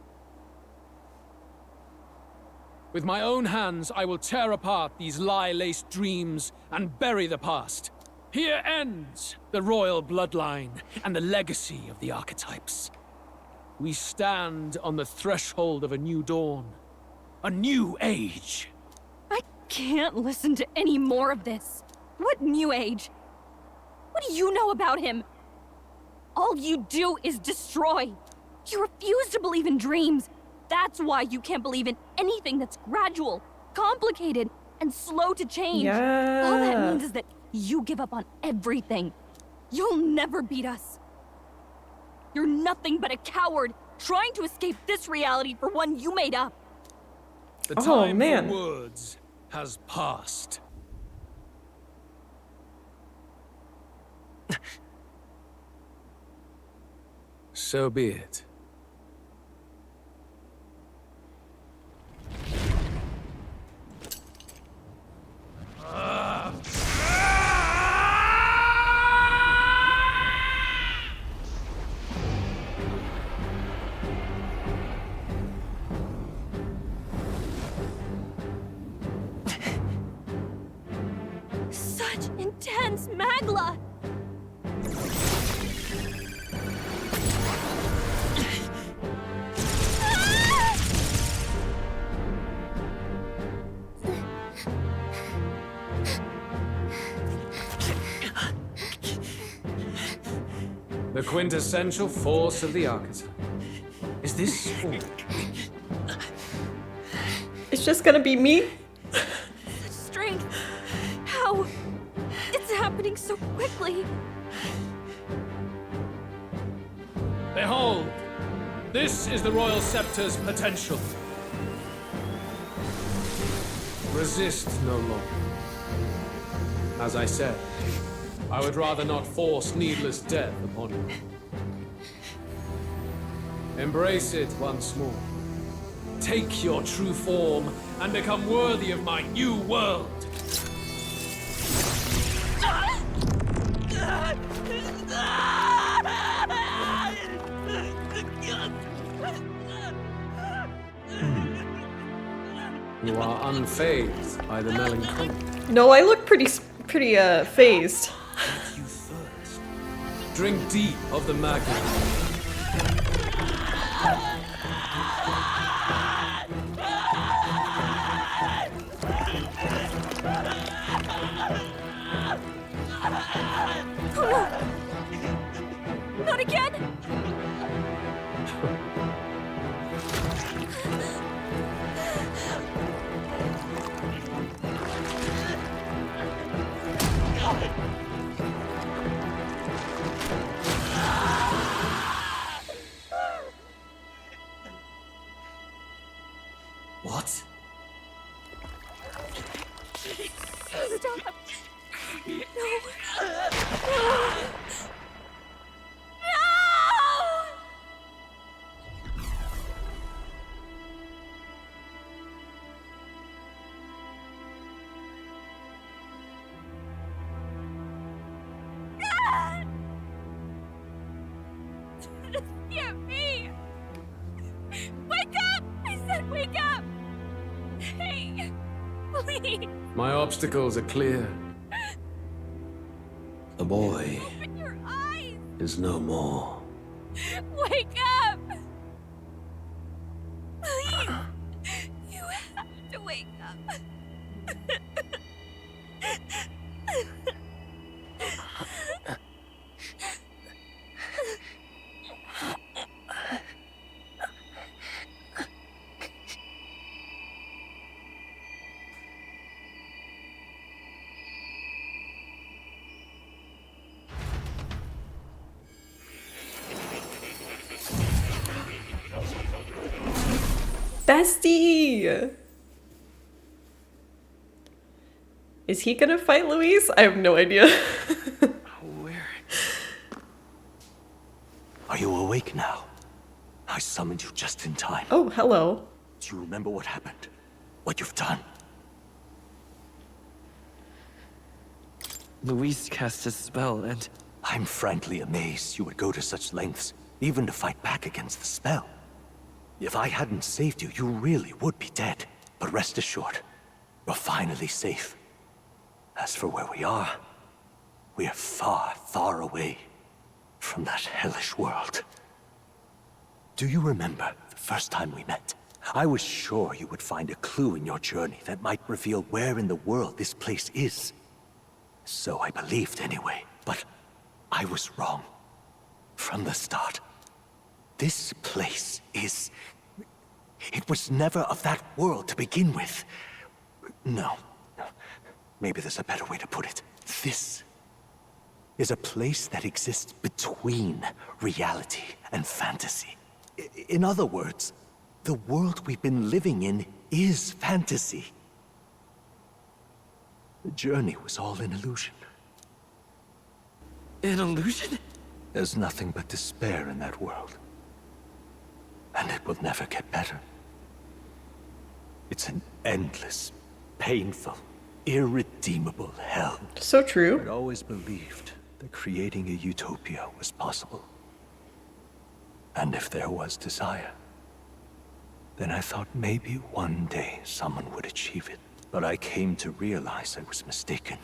With my own hands, I will tear apart these lie-laced dreams and bury the past. Here ends the royal bloodline and the legacy of the archetypes. We stand on the threshold of a new dawn. A new age. I can't listen to any more of this. What new age? What do you know about him? All you do is destroy. You refuse to believe in dreams. That's why you can't believe in anything that's gradual, complicated, and slow to change. All that means is that you give up on everything. You'll never beat us. You're nothing but a coward trying to escape this reality for one you made up. The time for words has passed. So be it. tense, Magla! The quintessential force of the archetype. Is this all? It's just gonna be me? Such strength! How? It's happening so quickly! Behold! This is the Royal Scepter's potential. Resist no longer. As I said, I would rather not force needless death upon you. Embrace it once more. Take your true form and become worthy of my new world. You are unfazed by the melancholy. No, I look pretty phased. You first. Drink deep of the magma. Not again! What? Stop! No! Scare me! Wake up! I said wake up! Hey, please! My obstacles are clear. The boy Open your eyes! is no more. Wake up! Please! You have to wake up. Bestie! Is he gonna fight Luis? I have no idea. Where? Are you awake now? I summoned you just in time. Oh, hello. Do you remember what happened? What you've done? Luis cast a spell and... I'm frankly amazed you would go to such lengths, even to fight back against the spell. If I hadn't saved you, you really would be dead. But rest assured, you're finally safe. As for where we are far, far away from that hellish world. Do you remember the first time we met? I was sure you would find a clue in your journey that might reveal where in the world this place is. So I believed anyway, but I was wrong. From the start. This place is... It was never of that world to begin with. No. Maybe there's a better way to put it. This is a place that exists between reality and fantasy. In other words, the world we've been living in is fantasy. The journey was all an illusion. An illusion? There's nothing but despair in that world. And it will never get better. It's an endless, painful, irredeemable hell. So true. I'd always believed that creating a utopia was possible. And if there was desire, then I thought maybe one day someone would achieve it. But I came to realize I was mistaken.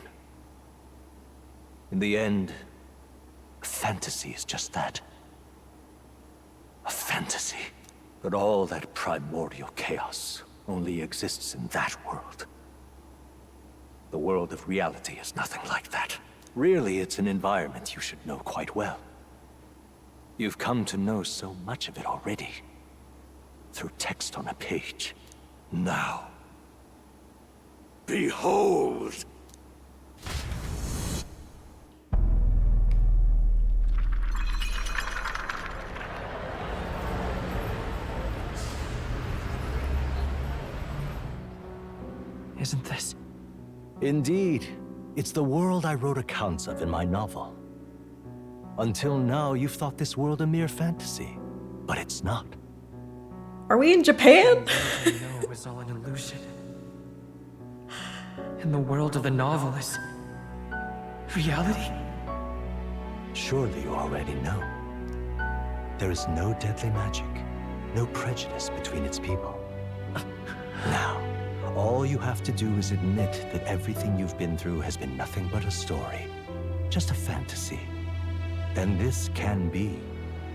In the end, fantasy is just that. A fantasy. But all that primordial chaos only exists in that world. The world of reality is nothing like that. Really, it's an environment you should know quite well. You've come to know so much of it already. Through text on a page. Now, behold! Isn't this? Indeed. It's the world I wrote accounts of in my novel. Until now, you've thought this world a mere fantasy. But it's not. Are we in Japan? No, it was all an illusion. And the world of the novel is reality? Surely you already know. There is no deadly magic, no prejudice between its people. Now, all you have to do is admit that everything you've been through has been nothing but a story, just a fantasy. And this can be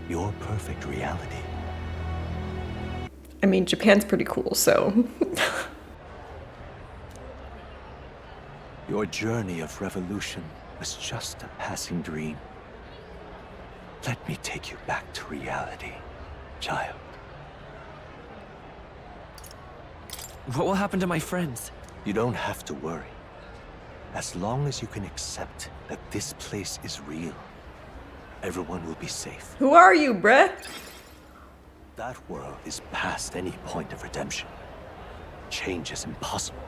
your perfect reality. I mean, Japan's pretty cool, so... Your journey of revolution was just a passing dream. Let me take you back to reality, child. What will happen to my friends? You don't have to worry. As long as you can accept that this place is real, everyone will be safe. Who are you, bruh? That world is past any point of redemption. Change is impossible.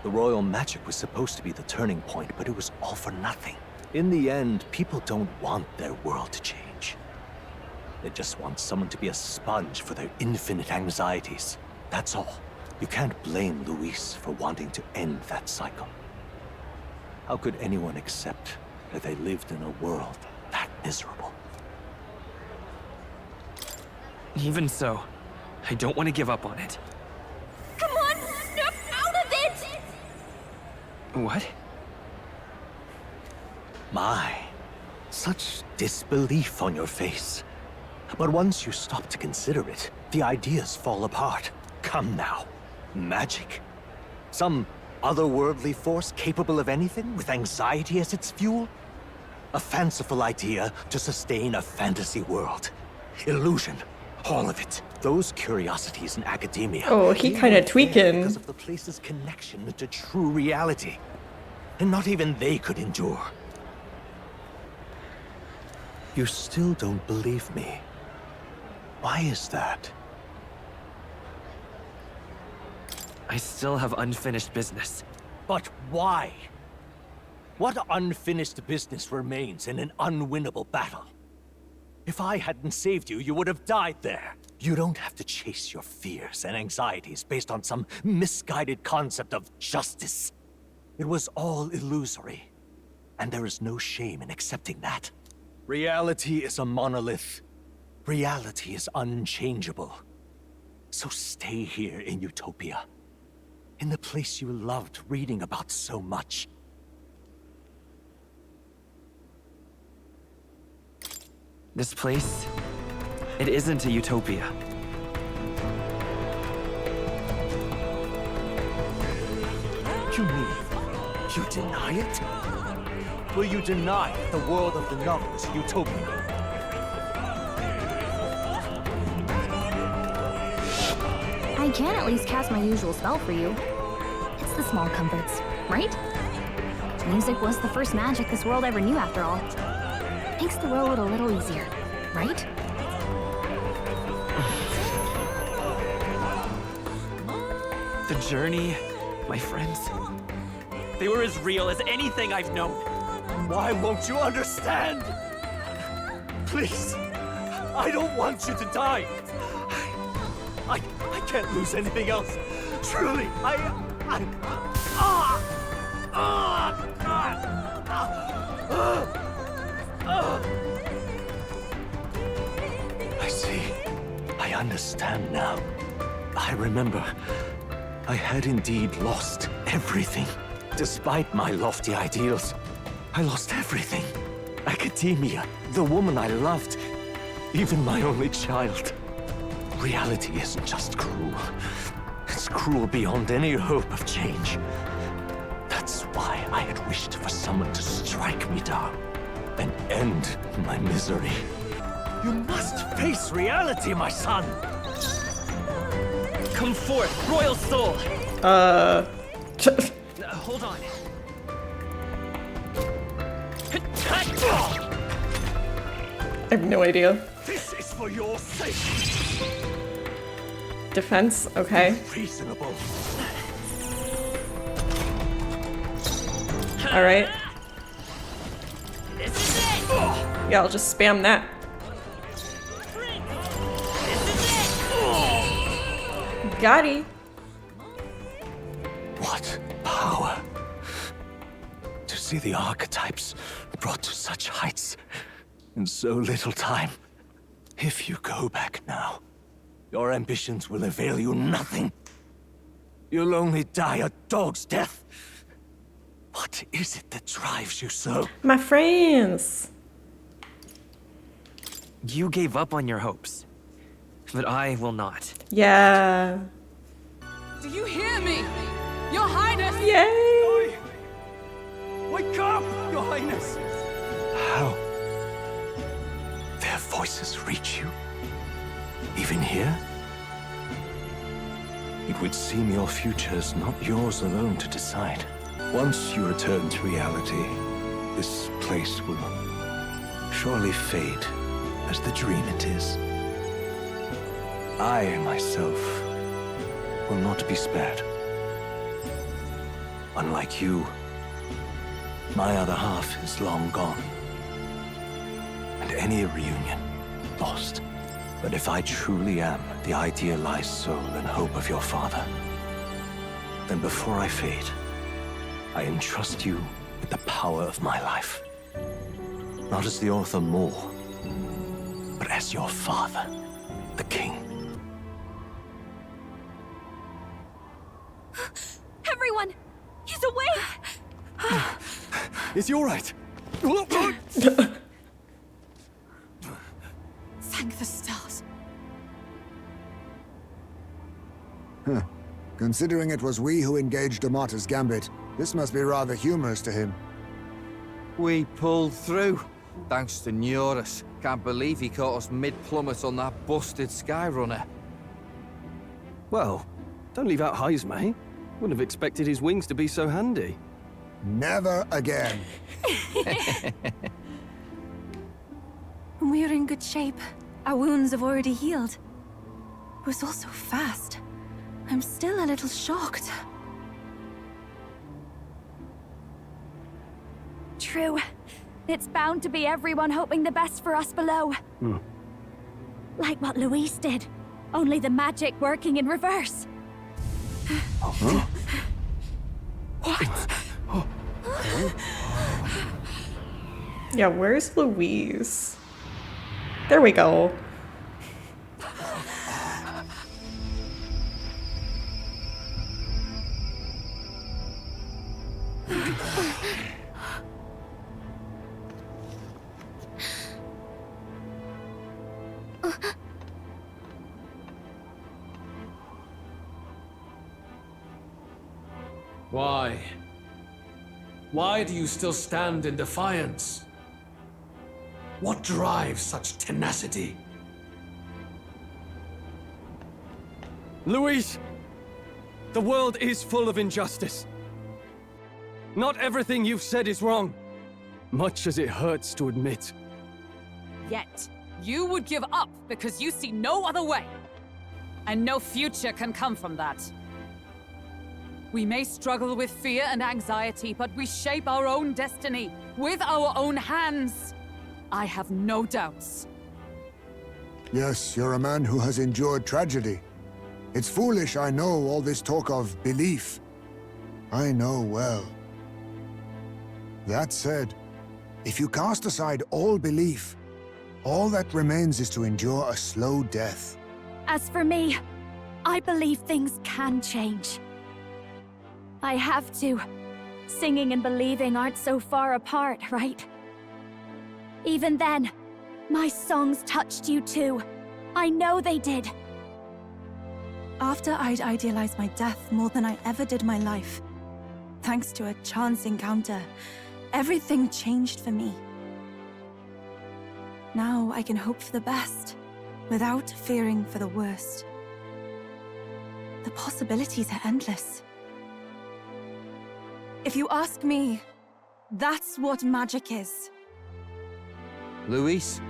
The royal magic was supposed to be the turning point, but it was all for nothing. In the end, people don't want their world to change. They just want someone to be a sponge for their infinite anxieties. That's all. You can't blame Luis for wanting to end that cycle. How could anyone accept that they lived in a world that miserable? Even so, I don't want to give up on it. Come on, snap out of it! What? My, such disbelief on your face. But once you stop to consider it, the ideas fall apart. Come now. Magic? Some otherworldly force capable of anything, with anxiety as its fuel? A fanciful idea to sustain a fantasy world. Illusion. All of it. Those curiosities in academia. Oh, he kinda tweaking. Because of the place's connection to true reality. And not even they could endure. You still don't believe me. Why is that? I still have unfinished business. But why? What unfinished business remains in an unwinnable battle? If I hadn't saved you, you would have died there. You don't have to chase your fears and anxieties based on some misguided concept of justice. It was all illusory, and there is no shame in accepting that. Reality is a monolith. Reality is unchangeable. So stay here in Utopia, in the place you loved reading about so much. This place, it isn't a utopia. You mean, you deny it? Will you deny that the world of the novel is utopia? I can at least cast my usual spell for you. It's the small comforts, right? Music was the first magic this world ever knew after all. Makes the road a little easier, right? The journey, my friends, They were as real as anything I've known. Why won't you understand? Please, I don't want you to die. I can't lose anything else. Truly, I see. I understand now. I remember. I had indeed lost everything. Despite my lofty ideals, I lost everything. Academia, the woman I loved, even my only child. Reality isn't just cruel. It's cruel beyond any hope of change. That's why I had wished for someone to strike me down and end my misery. You must face reality, my son! Come forth, royal soul! Hold on. I have no idea. This is for your sake. Defense, okay. Reasonable. Alright. Yeah, I'll just spam that. Got it. What power. To see the archetypes brought to such heights in so little time. If you go back now, your ambitions will avail you nothing. You'll only die a dog's death. What is it that drives you so? My friends. You gave up on your hopes, but I will not. Yeah. Do you hear me? Your Highness! Yay! Wake up, Your Highness! How? Their voices reach you? Even here? It would seem your future is not yours alone to decide. Once you return to reality, this place will surely fade as the dream it is. I, myself, will not be spared. Unlike you, my other half is long gone. And any reunion, lost. But if I truly am the idealized soul and hope of your father, then before I fade, I entrust you with the power of my life. Not as the author Moore, but as your father, the king. Everyone! He's awake! Is he all right? Thank the stars. Huh. Considering it was we who engaged Amata's gambit, this must be rather humorous to him. We pulled through, thanks to Neurus. Can't believe he caught us mid-plummet on that busted Skyrunner. Well, don't leave out Heismay. Wouldn't have expected his wings to be so handy. Never again. We're in good shape. Our wounds have already healed. It was all so fast. I'm still a little shocked. True. It's bound to be everyone hoping the best for us below. Like what Luis did. Only the magic working in reverse. Huh? What? Yeah, where's Louise? There we go. Why? Why do you still stand in defiance? What drives such tenacity? Luis! The world is full of injustice. Not everything you've said is wrong, much as it hurts to admit. Yet, you would give up because you see no other way. And no future can come from that. We may struggle with fear and anxiety, but we shape our own destiny with our own hands. I have no doubts. Yes, you're a man who has endured tragedy. It's foolish, I know, all this talk of belief. I know well. That said, if you cast aside all belief, all that remains is to endure a slow death. As for me, I believe things can change. I have to, Singing and believing aren't so far apart, right? Even then, my songs touched you too. I know they did. After I'd idealized my death more than I ever did my life, thanks to a chance encounter, everything changed for me. Now I can hope for the best, without fearing for the worst. The possibilities are endless. If you ask me, that's what magic is. Luis,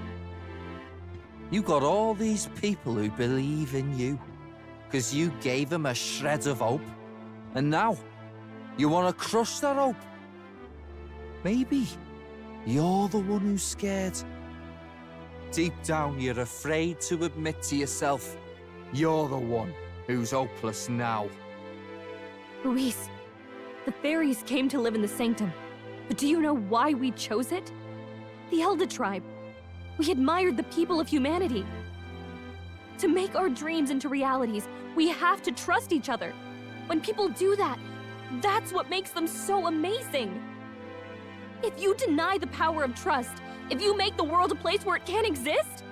you got all these people who believe in you, because you gave them a shred of hope, and now you want to crush that hope. Maybe you're the one who's scared. Deep down, you're afraid to admit to yourself you're the one who's hopeless now. Luis, the fairies came to live in the Sanctum. But do you know why we chose it? The Elder Tribe. We admired the people of humanity. To make our dreams into realities, we have to trust each other. When people do that, that's what makes them so amazing. If you deny the power of trust, if you make the world a place where it can't exist,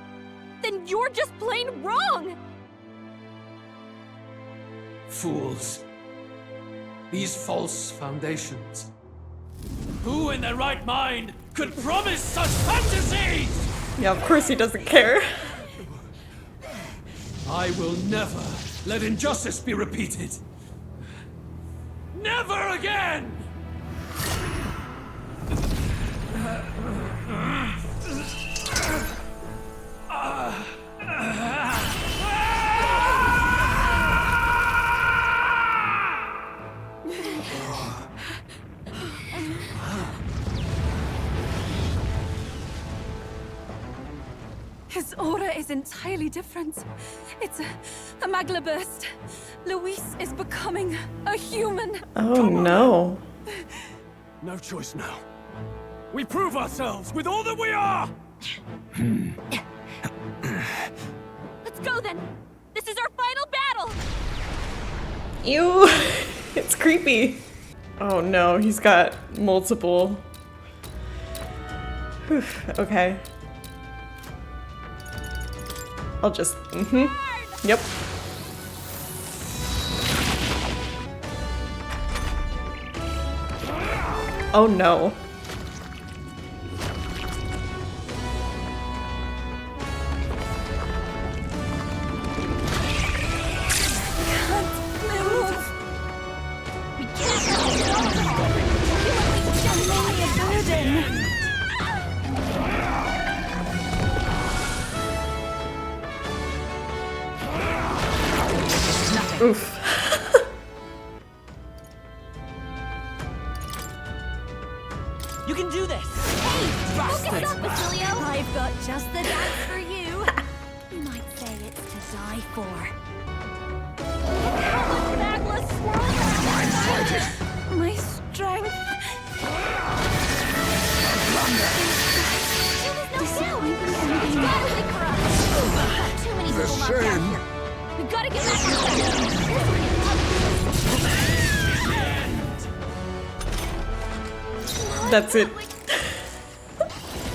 then you're just plain wrong! Fools. These false foundations. Who in their right mind could promise such fantasies? Yeah, of course he doesn't care. I will never let injustice be repeated. Never again! His aura is entirely different. It's a magla burst. Luis is becoming a human. Oh no. No choice now. We prove ourselves with all that we are! Let's go then! This is our final battle! Ew, it's creepy. Oh no, he's got multiple. Whew, okay. I'll just, yep. Oh no. Oof. You can do this! Focus up, Basilio! I've got just the dance for you. You might say it's to die for. Magla swirl! My strength. Too many The people locked down same. here. We gotta get back on That's it.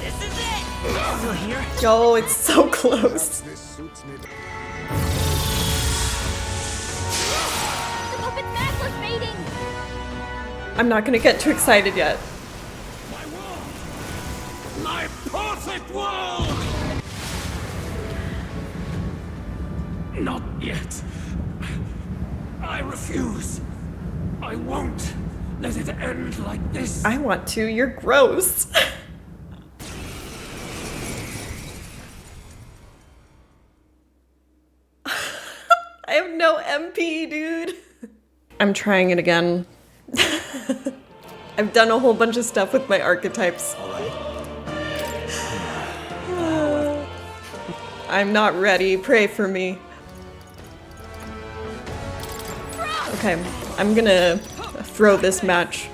This is it! Still here? Yo, it's so close. This suits me. The puppet Magla's mating! I'm not gonna get too excited yet. My perfect world! Not yet. I refuse. I won't let it end like this. I want to, you're gross. I have no MP, dude. I'm trying it again. I've done a whole bunch of stuff with my archetypes. I'm not ready. Pray for me. Okay, I'm gonna throw this match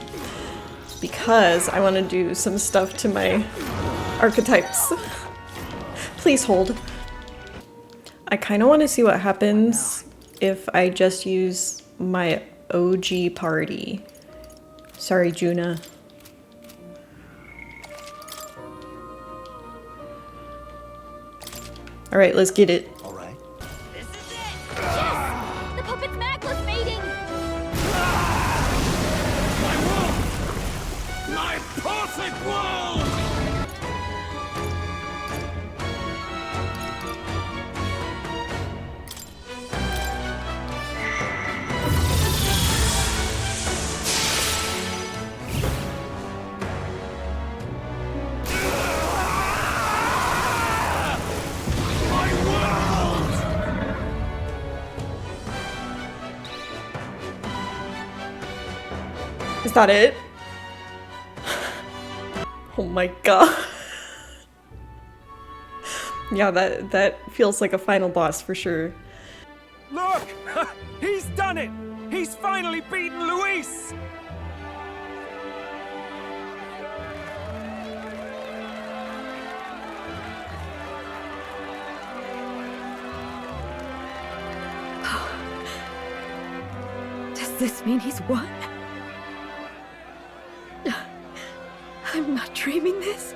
because I want to do some stuff to my archetypes. Please hold. I kind of want to see what happens if I just use my OG party Sorry, Juna. All right, let's get it. All right. Yes! The puppet's magma's fading! My world! My perfect world! Is that it? Oh my god. Yeah, that feels like a final boss for sure. Look! He's done it! He's finally beaten Luis! Does this mean he's won? I'm not dreaming this.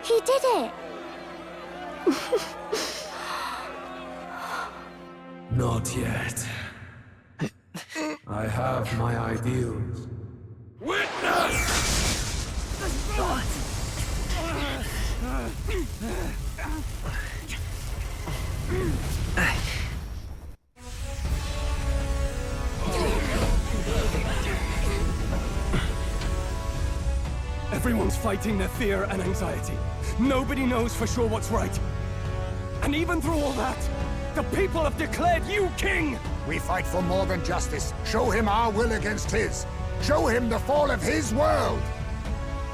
He did it! Not yet. I have my ideals. Everyone's fighting their fear and anxiety. Nobody knows for sure what's right. And even through all that, the people have declared you king! We fight for more than justice. Show him our will against his. Show him the fall of his world.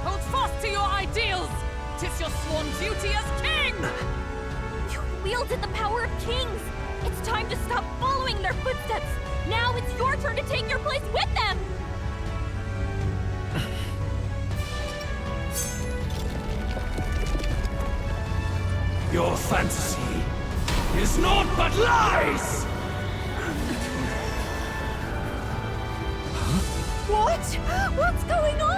Hold fast to your ideals! 'Tis your sworn duty as king! You wielded the power of kings! It's time to stop following their footsteps! Now it's your turn to take your place with them! Your fantasy is naught but lies! What? What's going on?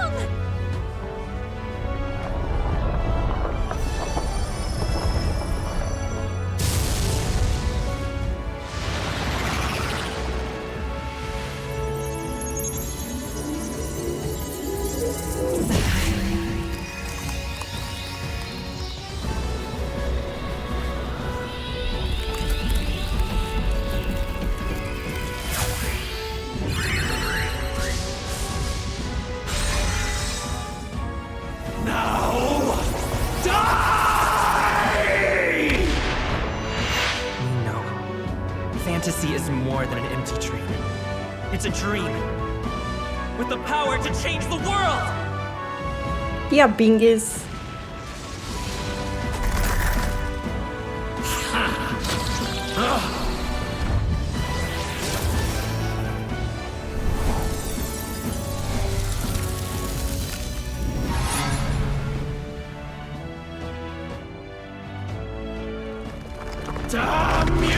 Fantasy is more than an empty dream. It's a dream with the power to change the world! Yeah, Bingus. Damn you!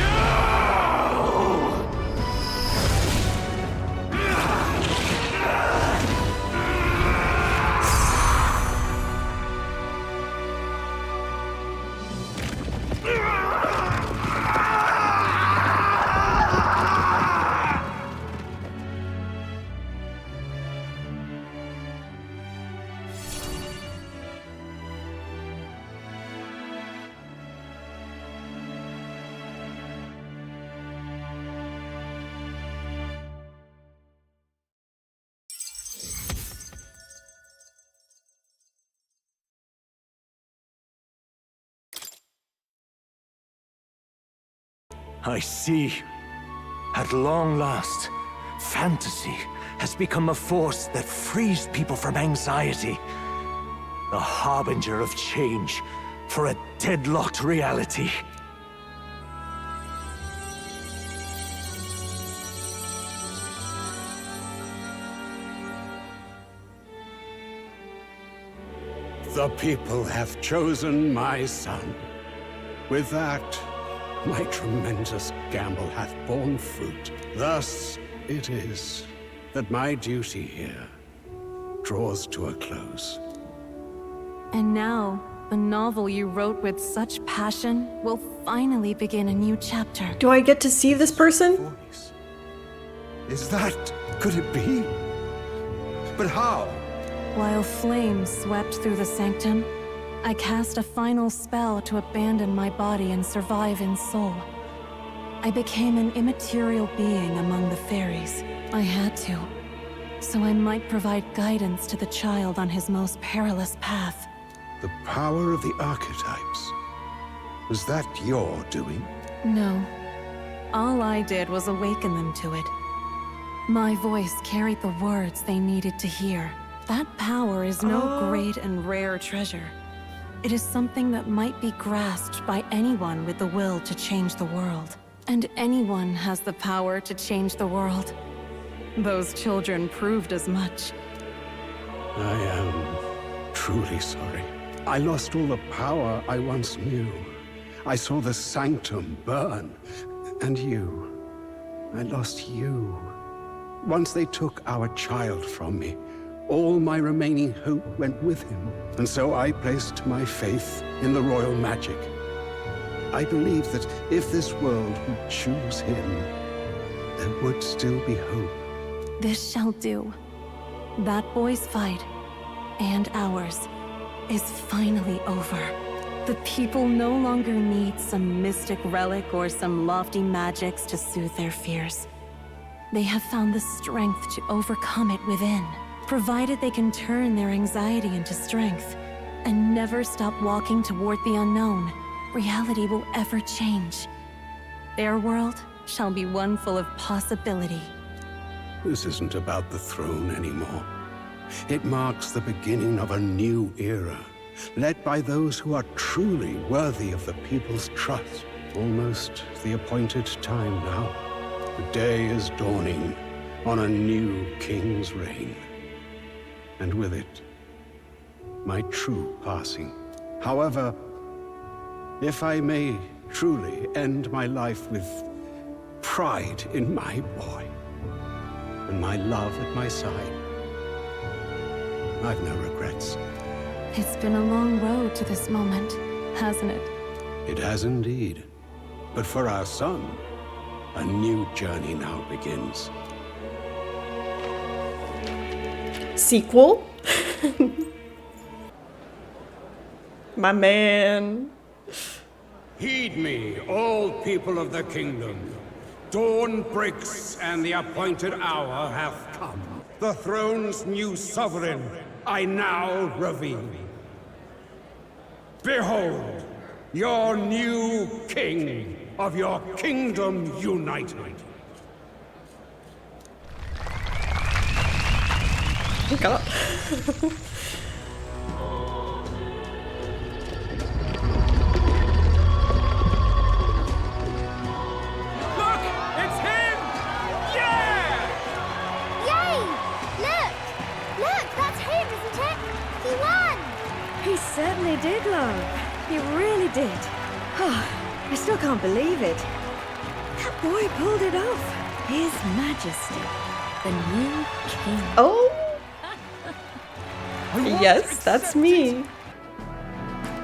I see. At long last, fantasy has become a force that frees people from anxiety. A harbinger of change for a deadlocked reality. The people have chosen my son. With that, my tremendous gamble hath borne fruit. Thus, it is that my duty here draws to a close. And now, the novel you wrote with such passion will finally begin a new chapter. Do I get to see this person? Is that... could it be? But how? While flames swept through the sanctum, I cast a final spell to abandon my body and survive in soul. I became an immaterial being among the fairies. I had to, so I might provide guidance to the child on his most perilous path. The power of the archetypes. Was that your doing? No. All I did was awaken them to it. My voice carried the words they needed to hear. That power is no great and rare treasure. It is something that might be grasped by anyone with the will to change the world. And anyone has the power to change the world. Those children proved as much. I am truly sorry. I lost all the power I once knew. I saw the sanctum burn. And you. I lost you. Once they took our child from me, all my remaining hope went with him. And so I placed my faith in the royal magic. I believed that if this world would choose him, there would still be hope. This shall do. That boy's fight, and ours, is finally over. The people no longer need some mystic relic or some lofty magics to soothe their fears. They have found the strength to overcome it within, provided they can turn their anxiety into strength and never stop walking toward the unknown. Reality will ever change. Their world shall be one full of possibility. This isn't about the throne anymore. It marks the beginning of a new era, led by those who are truly worthy of the people's trust. Almost the appointed time now. The day is dawning on a new king's reign. And with it, my true passing. However, if I may truly end my life with pride in my boy, and my love at my side, I've no regrets. It's been a long road to this moment, hasn't it? It has indeed. But for our son, a new journey now begins. Sequel? My man. Heed me, all people of the kingdom. Dawn breaks, and the appointed hour hath come. The throne's new sovereign, I now reveal. Behold, your new king of your kingdom united. Pick up. He certainly did, love. He really did. I still can't believe it. That boy pulled it off. His Majesty, the new king. Oh! Yes, that's me.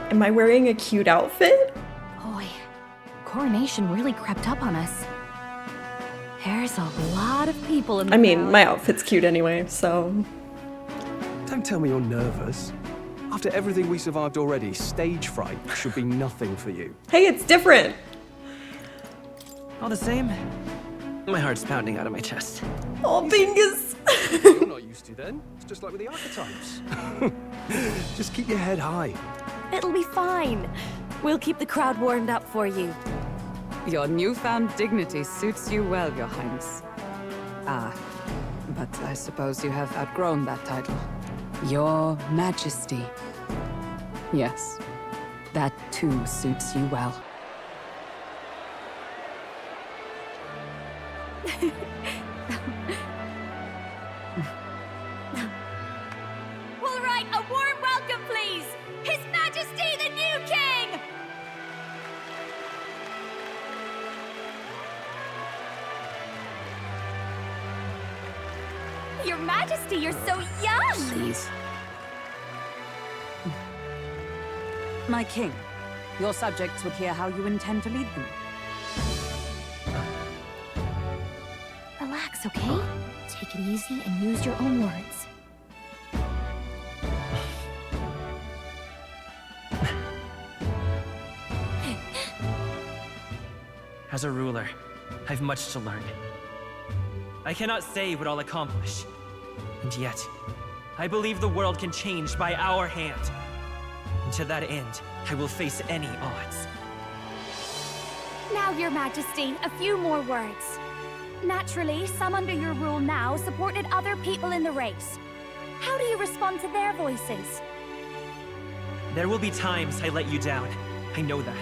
Am I wearing a cute outfit? Boy, coronation really crept up on us. There's a lot of people in the I mean, crowd. my outfit's cute anyway, so... Don't tell me you're nervous. After everything we survived already, stage fright should be nothing for you. Hey, it's different! All the same, my heart's pounding out of my chest. Oh, Bingus! You're not used to then. It's just like with the archetypes. Just keep your head high. It'll be fine. We'll keep the crowd warmed up for you. Your newfound dignity suits you well, Your Highness. Ah, but I suppose you have outgrown that title. Your Majesty. Yes, that too suits you well. All right, a warm welcome, please! His Majesty the new king! Your Majesty, you're so young! Please. My king, your subjects would hear how you intend to lead them. Relax, okay? Take it easy and use your own words. As a ruler, I've much to learn. I cannot say what I'll accomplish. And yet, I believe the world can change by our hand. And to that end, I will face any odds. Now, Your Majesty, a few more words. Naturally, some under your rule now supported other people in the race. How do you respond to their voices? There will be times I let you down. I know that.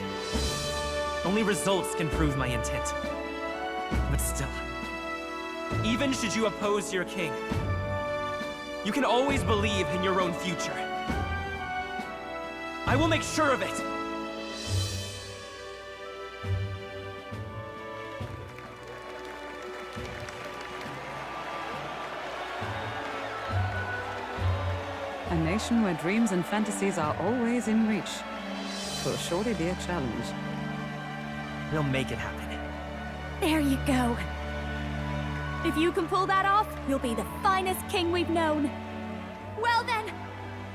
Only results can prove my intent. But still, even should you oppose your king, you can always believe in your own future. I will make sure of it! A nation where dreams and fantasies are always in reach. Will surely be a challenge. We'll make it happen. There you go. If you can pull that off, you'll be the finest king we've known. Well then,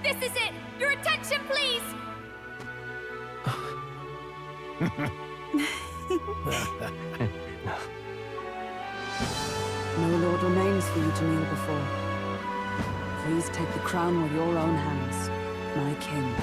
this is it! Your attention, please! No lord remains for you to kneel before. Please take the crown with your own hands, my king.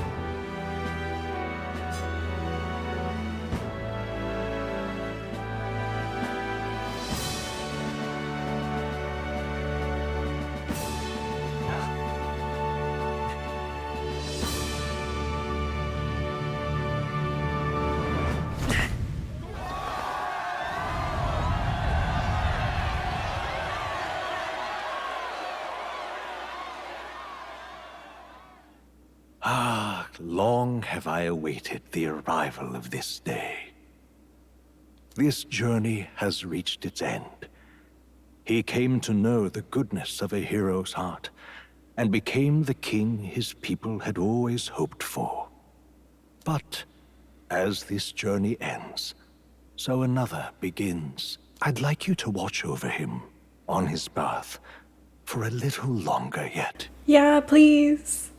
Ah, long have I awaited the arrival of this day. This journey has reached its end. He came to know the goodness of a hero's heart, and became the king his people had always hoped for. But as this journey ends, so another begins. I'd like you to watch over him on his path for a little longer yet. Yeah, please.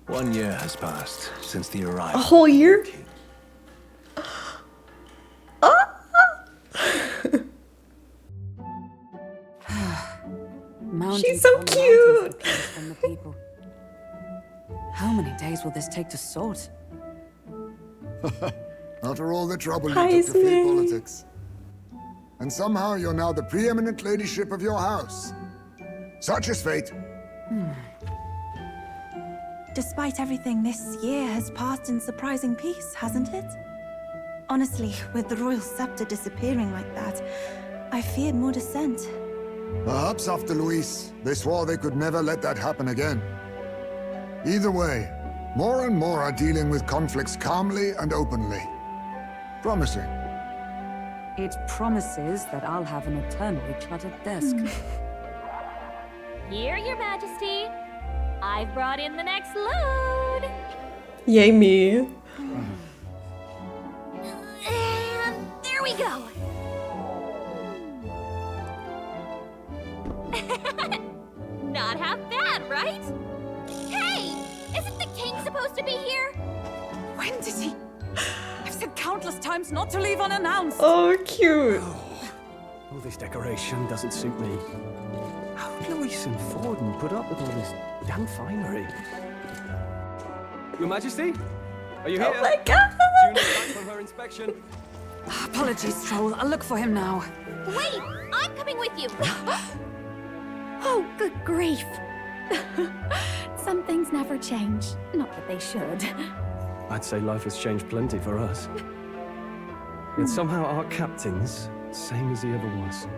1 year has passed since the arrival. A whole year? She's so cute. From the people. How many days will this take to sort? After all the trouble you took to flee politics. And somehow you're now the preeminent ladyship of your house. Such is fate. Despite everything, this year has passed in surprising peace, hasn't it? Honestly, with the royal scepter disappearing like that, I feared more dissent. Perhaps after Luis, they swore they could never let that happen again. Either way, more and more are dealing with conflicts calmly and openly. Promising. It promises that I'll have an eternally cluttered desk. Here, Your Majesty. I've brought in the next load. Yay me. And there we go. Not half bad, right? Hey! Isn't the king supposed to be here? When did he? I've said countless times not to leave unannounced. Oh, cute. All this decoration doesn't suit me. How would Luis and Forden put up with all this damn finery? Your Majesty? Are you here? Oh my god! June is back from her inspection. Apologies, Troll. I'll look for him now. Wait! I'm coming with you! Oh, good grief. Some things never change. Not that they should. I'd say life has changed plenty for us. Yet somehow our captain's same as he ever was.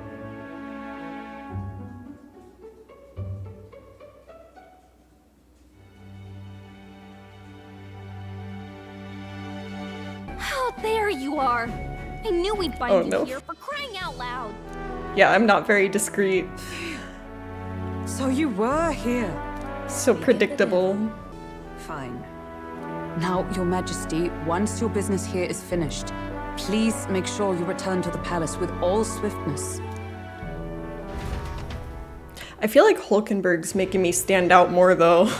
Oh, there you are! I knew we'd find Oh, you no. here for crying out loud! Yeah, I'm not very discreet. So you were here. So predictable. Fine. Now, Your Majesty, once your business here is finished, please make sure you return to the palace with all swiftness. I feel like Hulkenberg's making me stand out more though,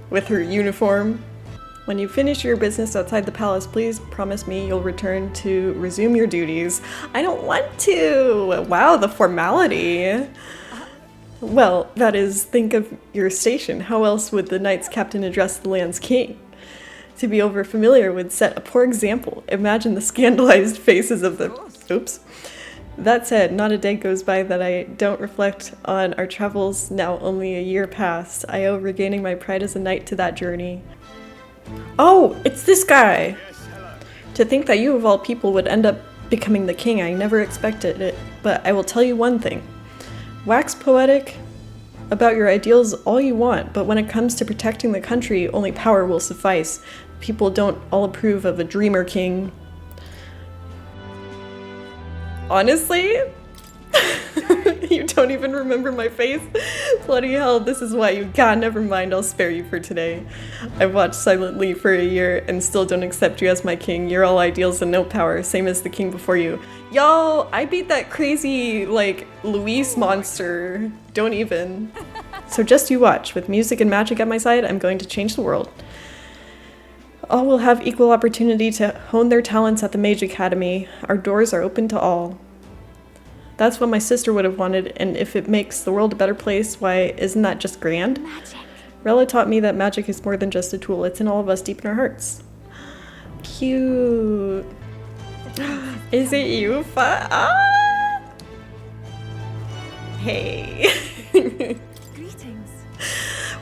with her uniform. When you finish your business outside the palace, please promise me you'll return to resume your duties. I don't want to! Wow, the formality. Well, that is, think of your station. How else would the Knights Captain address the land's king? To be over-familiar would set a poor example. Imagine the scandalized faces of the... Oops. That said, not a day goes by that I don't reflect on our travels now only a year past. I owe regaining my pride as a knight to that journey. Oh, it's this guy! To think that you of all people would end up becoming the king, I never expected it. But I will tell you one thing. Wax poetic about your ideals all you want, but when it comes to protecting the country, only power will suffice. People don't all approve of a dreamer king. Honestly? You don't even remember my face? Bloody hell, this is why you... God, never mind, I'll spare you for today. I've watched silently for a year and still don't accept you as my king. You're all ideals and no power, same as the king before you. Yo, I beat that crazy, like, Luis monster. Don't even. So just you watch. With music and magic at my side, I'm going to change the world. All will have equal opportunity to hone their talents at the Mage Academy. Our doors are open to all. That's what my sister would have wanted, and if it makes the world a better place, why, isn't that just grand? Magic. Rella taught me that magic is more than just a tool. It's in all of us deep in our hearts. Cute. Is it you, Ah! Hey. Greetings.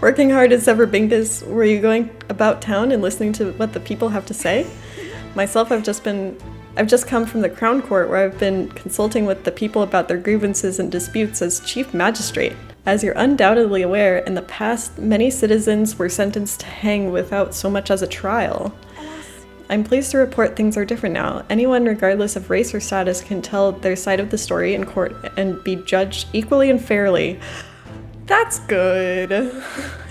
Working hard as ever, Bingus. Were you going about town and listening to what the people have to say? Myself, I've just come from the Crown Court where I've been consulting with the people about their grievances and disputes as Chief Magistrate. As you're undoubtedly aware, in the past, many citizens were sentenced to hang without so much as a trial. I'm pleased to report things are different now. Anyone, regardless of race or status, can tell their side of the story in court and be judged equally and fairly. That's good.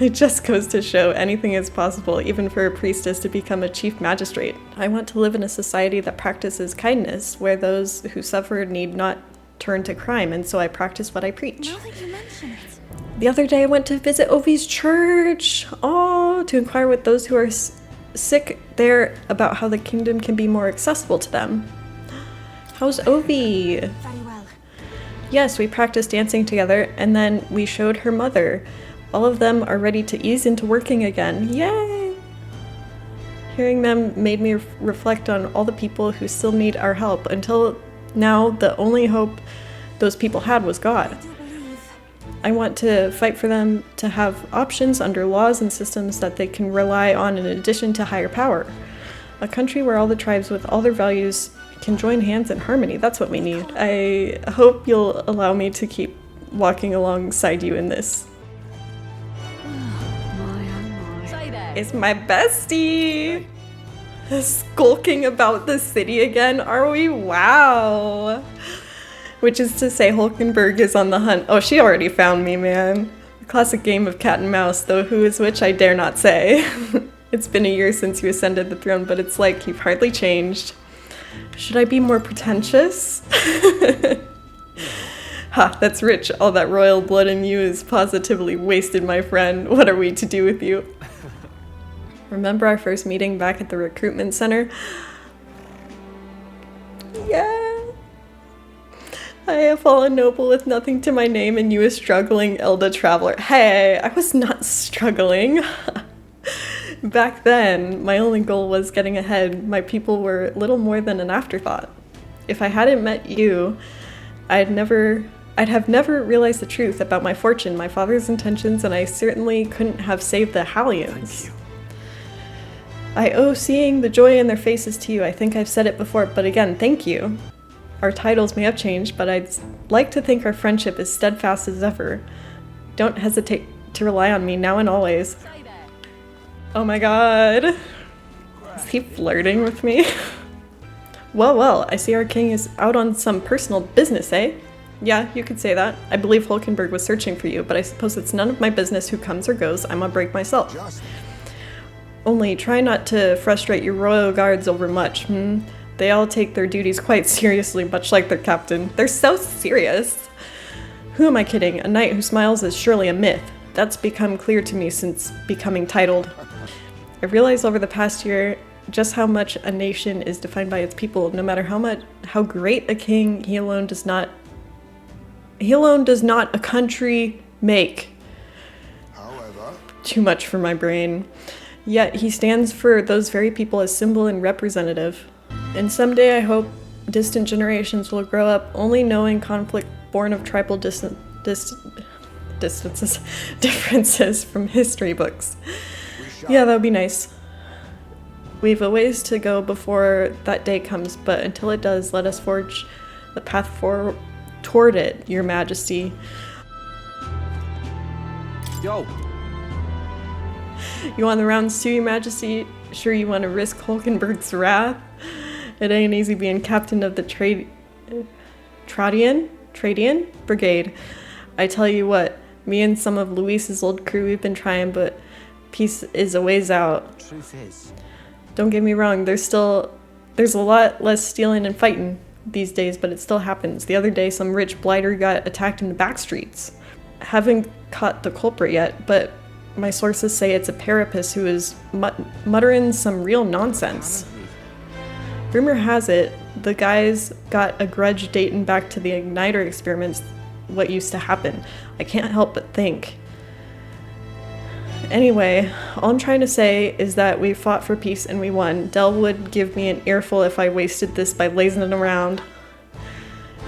It just goes to show anything is possible, even for a priestess to become a chief magistrate. I want to live in a society that practices kindness, where those who suffer need not turn to crime, and so I practice what I preach. Now that you mention it. The other day I went to visit Ovi's church, to inquire with those who are sick there about how the kingdom can be more accessible to them. How's Ovi? Very well. Yes, we practiced dancing together, and then we showed her mother. All of them are ready to ease into working again. Yay! Hearing them made me reflect on all the people who still need our help. Until now, the only hope those people had was God. I want to fight for them to have options under laws and systems that they can rely on in addition to higher power. A country where all the tribes with all their values can join hands in harmony. That's what we need. I hope you'll allow me to keep walking alongside you in this. It's my bestie! Skulking about the city again, are we? Wow! Which is to say Hulkenberg is on the hunt. Oh, she already found me, man. A classic game of cat and mouse, though who is which I dare not say. It's been a year since you ascended the throne, but it's like you've hardly changed. Should I be more pretentious? Ha, that's rich. All that royal blood in you is positively wasted, my friend. What are we to do with you? Remember our first meeting back at the recruitment center? Yeah. I have fallen noble with nothing to my name, and you a struggling Elda traveler. Hey, I was not struggling. Back then, my only goal was getting ahead. My people were little more than an afterthought. If I hadn't met you, I'd have never realized the truth about my fortune, my father's intentions, and I certainly couldn't have saved the Hallions. Thank you. I owe seeing the joy in their faces to you. I think I've said it before, but again, thank you. Our titles may have changed, but I'd like to think our friendship is steadfast as ever. Don't hesitate to rely on me now and always. Oh my god. Is he flirting with me? Well, I see our king is out on some personal business, eh? Yeah, you could say that. I believe Hulkenberg was searching for you, but I suppose it's none of my business who comes or goes. I'm on break myself. Only try not to frustrate your royal guards over much, They all take their duties quite seriously, much like their captain. They're so serious. Who am I kidding? A knight who smiles is surely a myth. That's become clear to me since becoming titled. I realized over the past year just how much a nation is defined by its people. No matter how great a king, he alone does not a country make. However, too much for my brain. Yet he stands for those very people as symbol and representative. And someday I hope distant generations will grow up only knowing conflict born of tribal differences from history books. Yeah, that would be nice. We've a ways to go before that day comes, but until it does, let us forge the path toward it, Your Majesty. Yo! You on the rounds too, Your Majesty? Sure you want to risk Hulkenberg's wrath? It ain't easy being captain of the Tradian Brigade. I tell you what, me and some of Luis's old crew, we've been trying, but peace is a ways out. Truth is. Don't get me wrong, there's a lot less stealing and fighting these days, but it still happens. The other day, some rich blighter got attacked in the back streets. I haven't caught the culprit yet, but my sources say it's a parapus who is muttering some real nonsense. Rumor has it, the guy's got a grudge dating back to the Igniter experiments, what used to happen. I can't help but think. Anyway, all I'm trying to say is that we fought for peace and we won. Del would give me an earful if I wasted this by lazing around.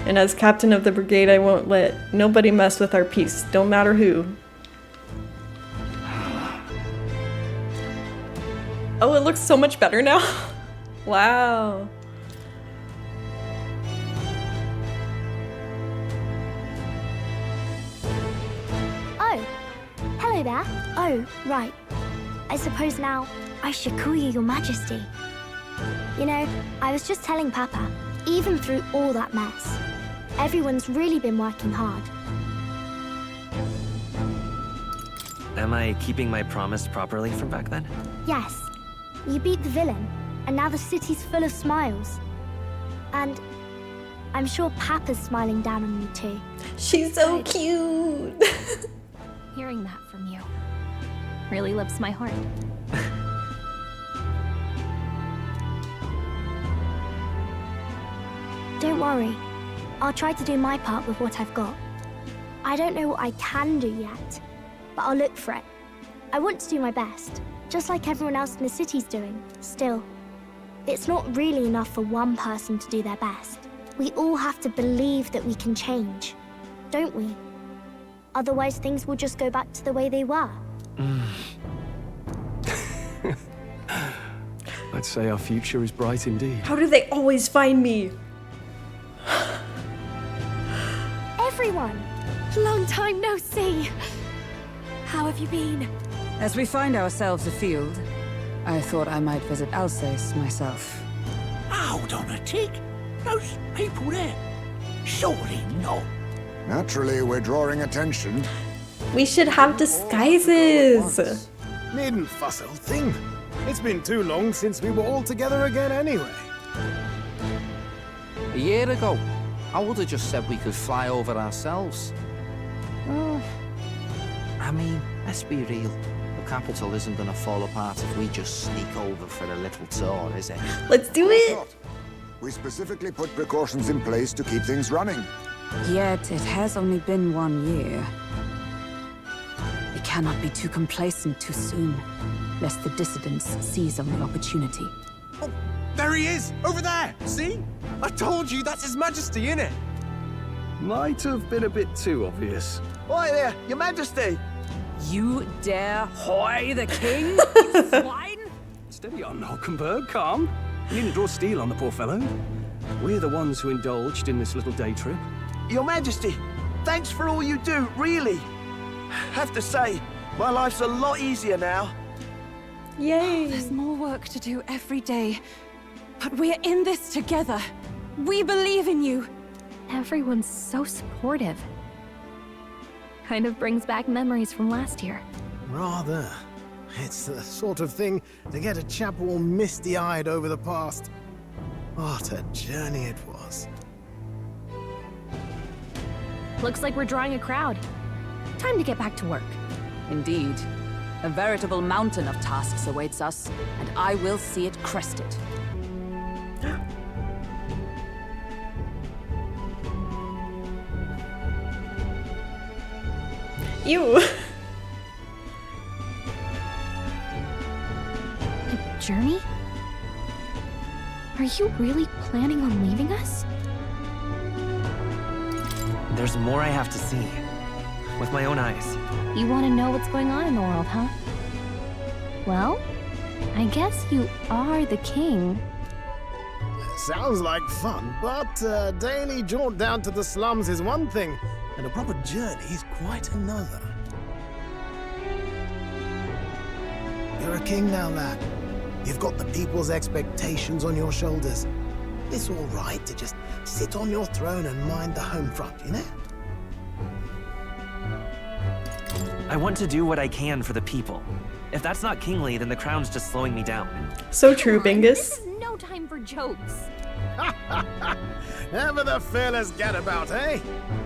And as captain of the brigade, I won't let nobody mess with our peace, don't matter who. Oh, it looks so much better now. Wow. Oh, hello there. Oh, right. I suppose now I should call you Your Majesty. You know, I was just telling Papa, even through all that mess, everyone's really been working hard. Am I keeping my promise properly from back then? Yes, you beat the villain, and now the city's full of smiles. And I'm sure Papa's smiling down on you too. She's so cute. Hearing that from you really lifts my heart. Don't worry. I'll try to do my part with what I've got. I don't know what I can do yet, but I'll look for it. I want to do my best, just like everyone else in the city's doing. Still, it's not really enough for one person to do their best. We all have to believe that we can change, don't we? Otherwise, things will just go back to the way they were. I'd say our future is bright indeed. How do they always find me? Everyone! Long time no see! How have you been? As we find ourselves afield, I thought I might visit Alsace myself. Hold on a tick. Those people there? Surely not. Naturally, we're drawing attention. We should have disguises. Needn't fuss, old thing. It's been too long since we were all together again anyway. A year ago, I would have just said we could fly over ourselves. I mean, let's be real. The capital isn't going to fall apart if we just sneak over for a little tour, is it? Let's do it! We specifically put precautions in place to keep things running. Yet it has only been 1 year. We cannot be too complacent too soon, lest the dissidents seize on the opportunity. Oh, there he is! Over there! See? I told you, that's His Majesty, innit? Might have been a bit too obvious. Oi there, Your Majesty! You dare hoy the king? Swine! Steady on, Hulkenberg, calm. You needn't draw steel on the poor fellow. We're the ones who indulged in this little day trip. Your Majesty, thanks for all you do, really. Have to say, my life's a lot easier now. Yay! There's more work to do every day, but we're in this together. We believe in you. Everyone's so supportive. Kind of brings back memories from last year. Rather. It's the sort of thing to get a chap all misty-eyed over the past. What a journey it was. Looks like we're drawing a crowd. Time to get back to work. Indeed. A veritable mountain of tasks awaits us, and I will see it crested. Ew. A journey? Are you really planning on leaving us? There's more I have to see. With my own eyes. You want to know what's going on in the world, huh? Well, I guess you are the king. Sounds like fun, but a daily jaunt down to the slums is one thing, and a proper journey is quite another. You're a king now, lad. You've got the people's expectations on your shoulders. It's all right to just sit on your throne and mind the home front, you know? I want to do what I can for the people. If that's not kingly, then the crown's just slowing me down. So true, Bingus. This is no time for jokes. Ever the fearless gadabout, eh?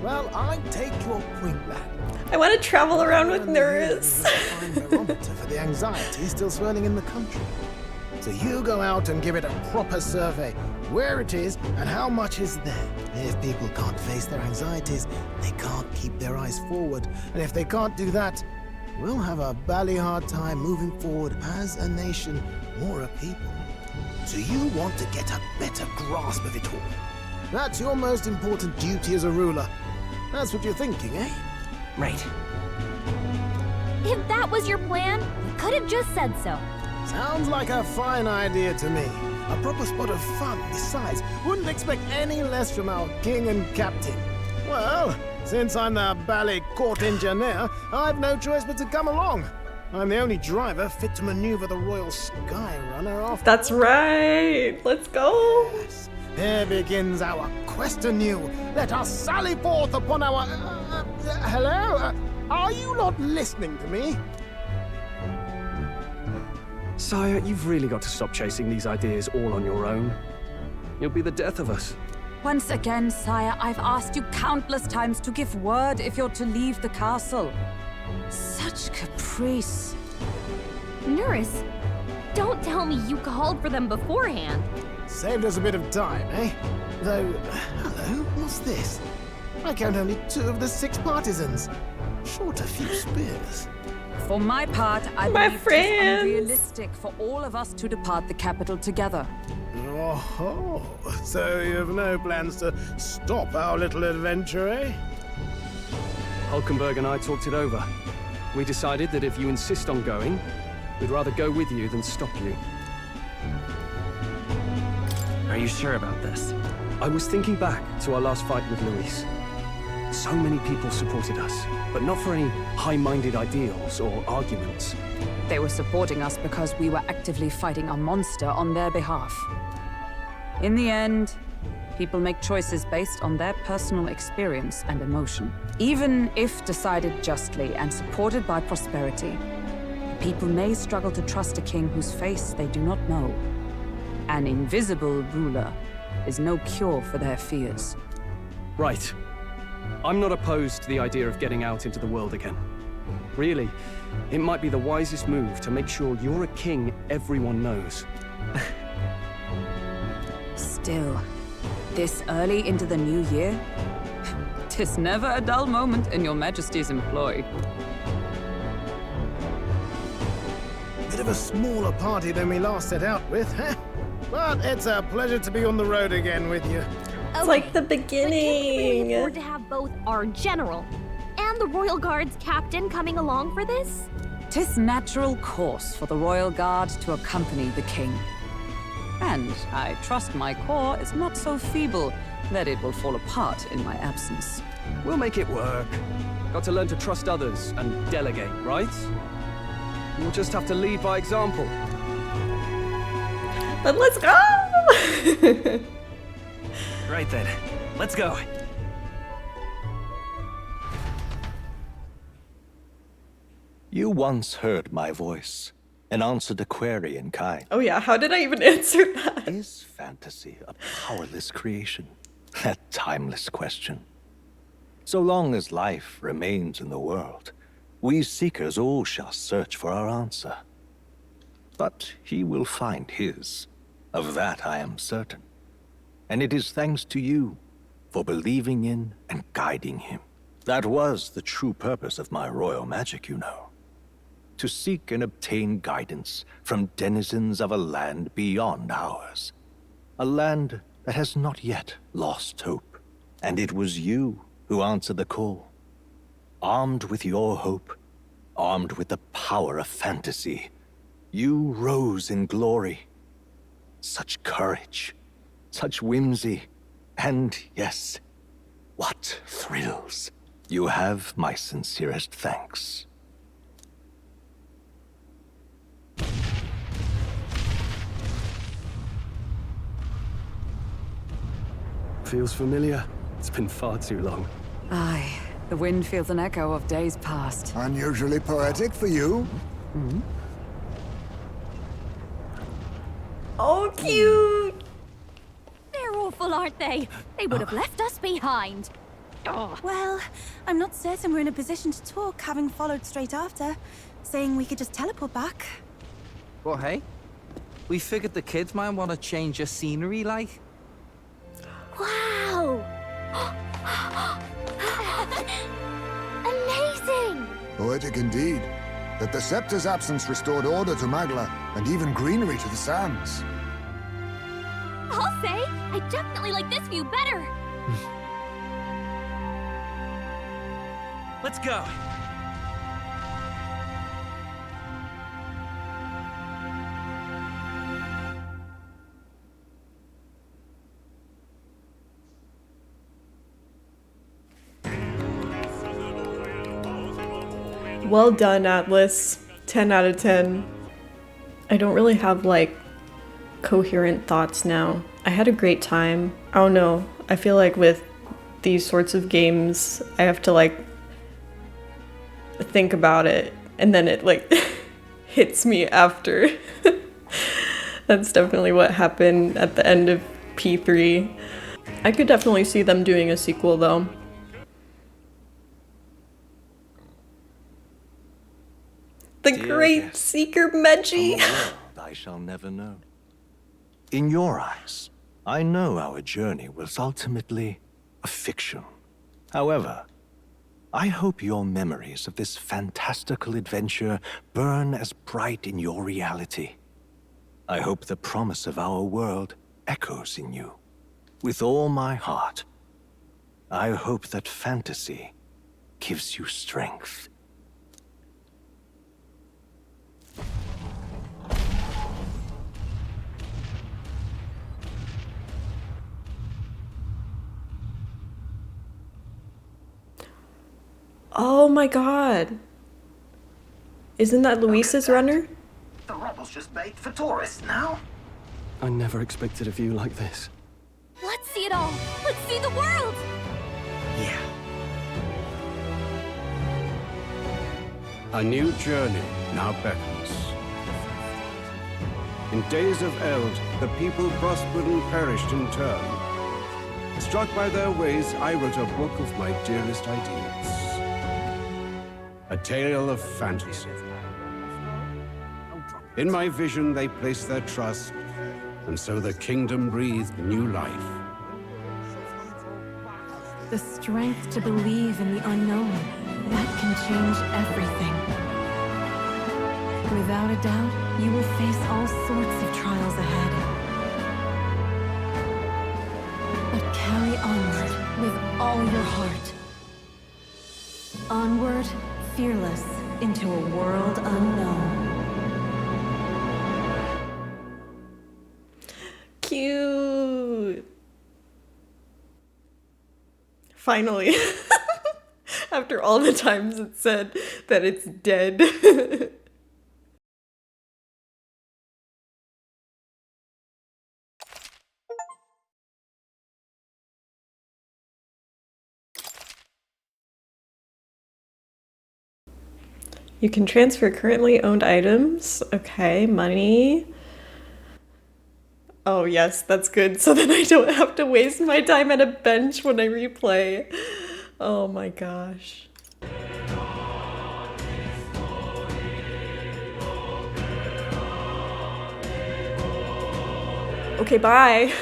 Well, I take your point, lad. I want to travel around with Nurse. Fine barometer for the anxiety still swirling in the country. So you go out and give it a proper survey. Where it is and how much is there. If people can't face their anxieties, they can't keep their eyes forward. And if they can't do that, we'll have a bally hard time moving forward as a nation or a people. So you want to get a better grasp of it all. That's your most important duty as a ruler. That's what you're thinking, eh? Right. If that was your plan, you could have just said so. Sounds like a fine idea to me. A proper spot of fun, besides. Wouldn't expect any less from our king and captain. Well, since I'm the bally court engineer, I've no choice but to come along. I'm the only driver fit to maneuver the Royal Skyrunner off. That's right. Let's go. Yes. Here begins our quest anew. Let us sally forth upon our... hello? Are you not listening to me? Sire, you've really got to stop chasing these ideas all on your own. You'll be the death of us. Once again, sire, I've asked you countless times to give word if you're to leave the castle. Such caprice. Nurse, don't tell me you called for them beforehand. Saved us a bit of time, eh? Though, hello, what's this? I count only 2 of the 6 partisans. Short a few spears. For my part, I believe it's unrealistic for all of us to depart the capital together. Oh, so you have no plans to stop our little adventure, eh? Hulkenberg and I talked it over. We decided that if you insist on going, we'd rather go with you than stop you. Are you sure about this? I was thinking back to our last fight with Luis. So many people supported us, but not for any high-minded ideals or arguments. They were supporting us because we were actively fighting a monster on their behalf. In the end, people make choices based on their personal experience and emotion. Even if decided justly and supported by prosperity, people may struggle to trust a king whose face they do not know. An invisible ruler is no cure for their fears. Right. I'm not opposed to the idea of getting out into the world again. Really, it might be the wisest move to make sure you're a king everyone knows. Still, this early into the new year, 'tis never a dull moment in your Majesty's employ. Bit of a smaller party than we last set out with, huh? But it's a pleasure to be on the road again with you. It's like the beginning. Really afford to have both our general and the Royal Guard's captain coming along for this? 'Tis natural course for the Royal Guard to accompany the king. And I trust my corps is not so feeble that it will fall apart in my absence. We'll make it work. Got to learn to trust others and delegate, right? We'll just have to lead by example. But let's go! Right then, let's go. You once heard my voice and answered a query in kind. Oh yeah, how did I even answer that? Is fantasy a powerless creation? That timeless question. So long as life remains in the world, we seekers all shall search for our answer. But he will find his. Of that I am certain. And it is thanks to you for believing in and guiding him. That was the true purpose of my royal magic, you know. To seek and obtain guidance from denizens of a land beyond ours. A land that has not yet lost hope. And it was you who answered the call. Armed with your hope, armed with the power of fantasy, you rose in glory. Such courage, such whimsy, and yes, what thrills. You have my sincerest thanks. Feels familiar. It's been far too long. Aye, the wind feels an echo of days past. Unusually poetic for you. Oh, cute! They're awful, aren't they? They would have left us behind. Oh. Well, I'm not certain we're in a position to talk, having followed straight after, saying we could just teleport back. Well, hey, we figured the kids might want to change your scenery, like. Wow! Amazing! Poetic indeed. That the scepter's absence restored order to Magla, and even greenery to the sands. I'll say, I definitely like this view better. Let's go. Well done, Atlas. 10 out of 10. I don't really have, like, coherent thoughts now. I had a great time. I don't know. I feel like with these sorts of games, I have to, like, think about it, and then it, like, hits me after. That's definitely what happened at the end of P3. I could definitely see them doing a sequel, though. The great Seeker Meji. I shall never know. In your eyes, I know our journey was ultimately a fiction. However, I hope your memories of this fantastical adventure burn as bright in your reality. I hope the promise of our world echoes in you. With all my heart, I hope that fantasy gives you strength. Oh my god. Isn't that Luis's runner? The rubble's just bait for tourists now. I never expected a view like this. Let's see it all. Let's see the world. Yeah. A new journey now beckons. In days of eld, the people prospered and perished in turn. Struck by their ways, I wrote a book of my dearest ideas. A tale of fantasy. In my vision, they placed their trust, and so the kingdom breathed new life. The strength to believe in the unknown, that can change everything. Without a doubt, you will face all sorts of trials ahead. But carry onward with all your heart. Onward, fearless, into a world unknown. Cute. Finally. After all the times it said that it's dead. You can transfer currently owned items. Okay, money. Oh yes, that's good. So then I don't have to waste my time at a bench when I replay. Oh my gosh. Okay, bye.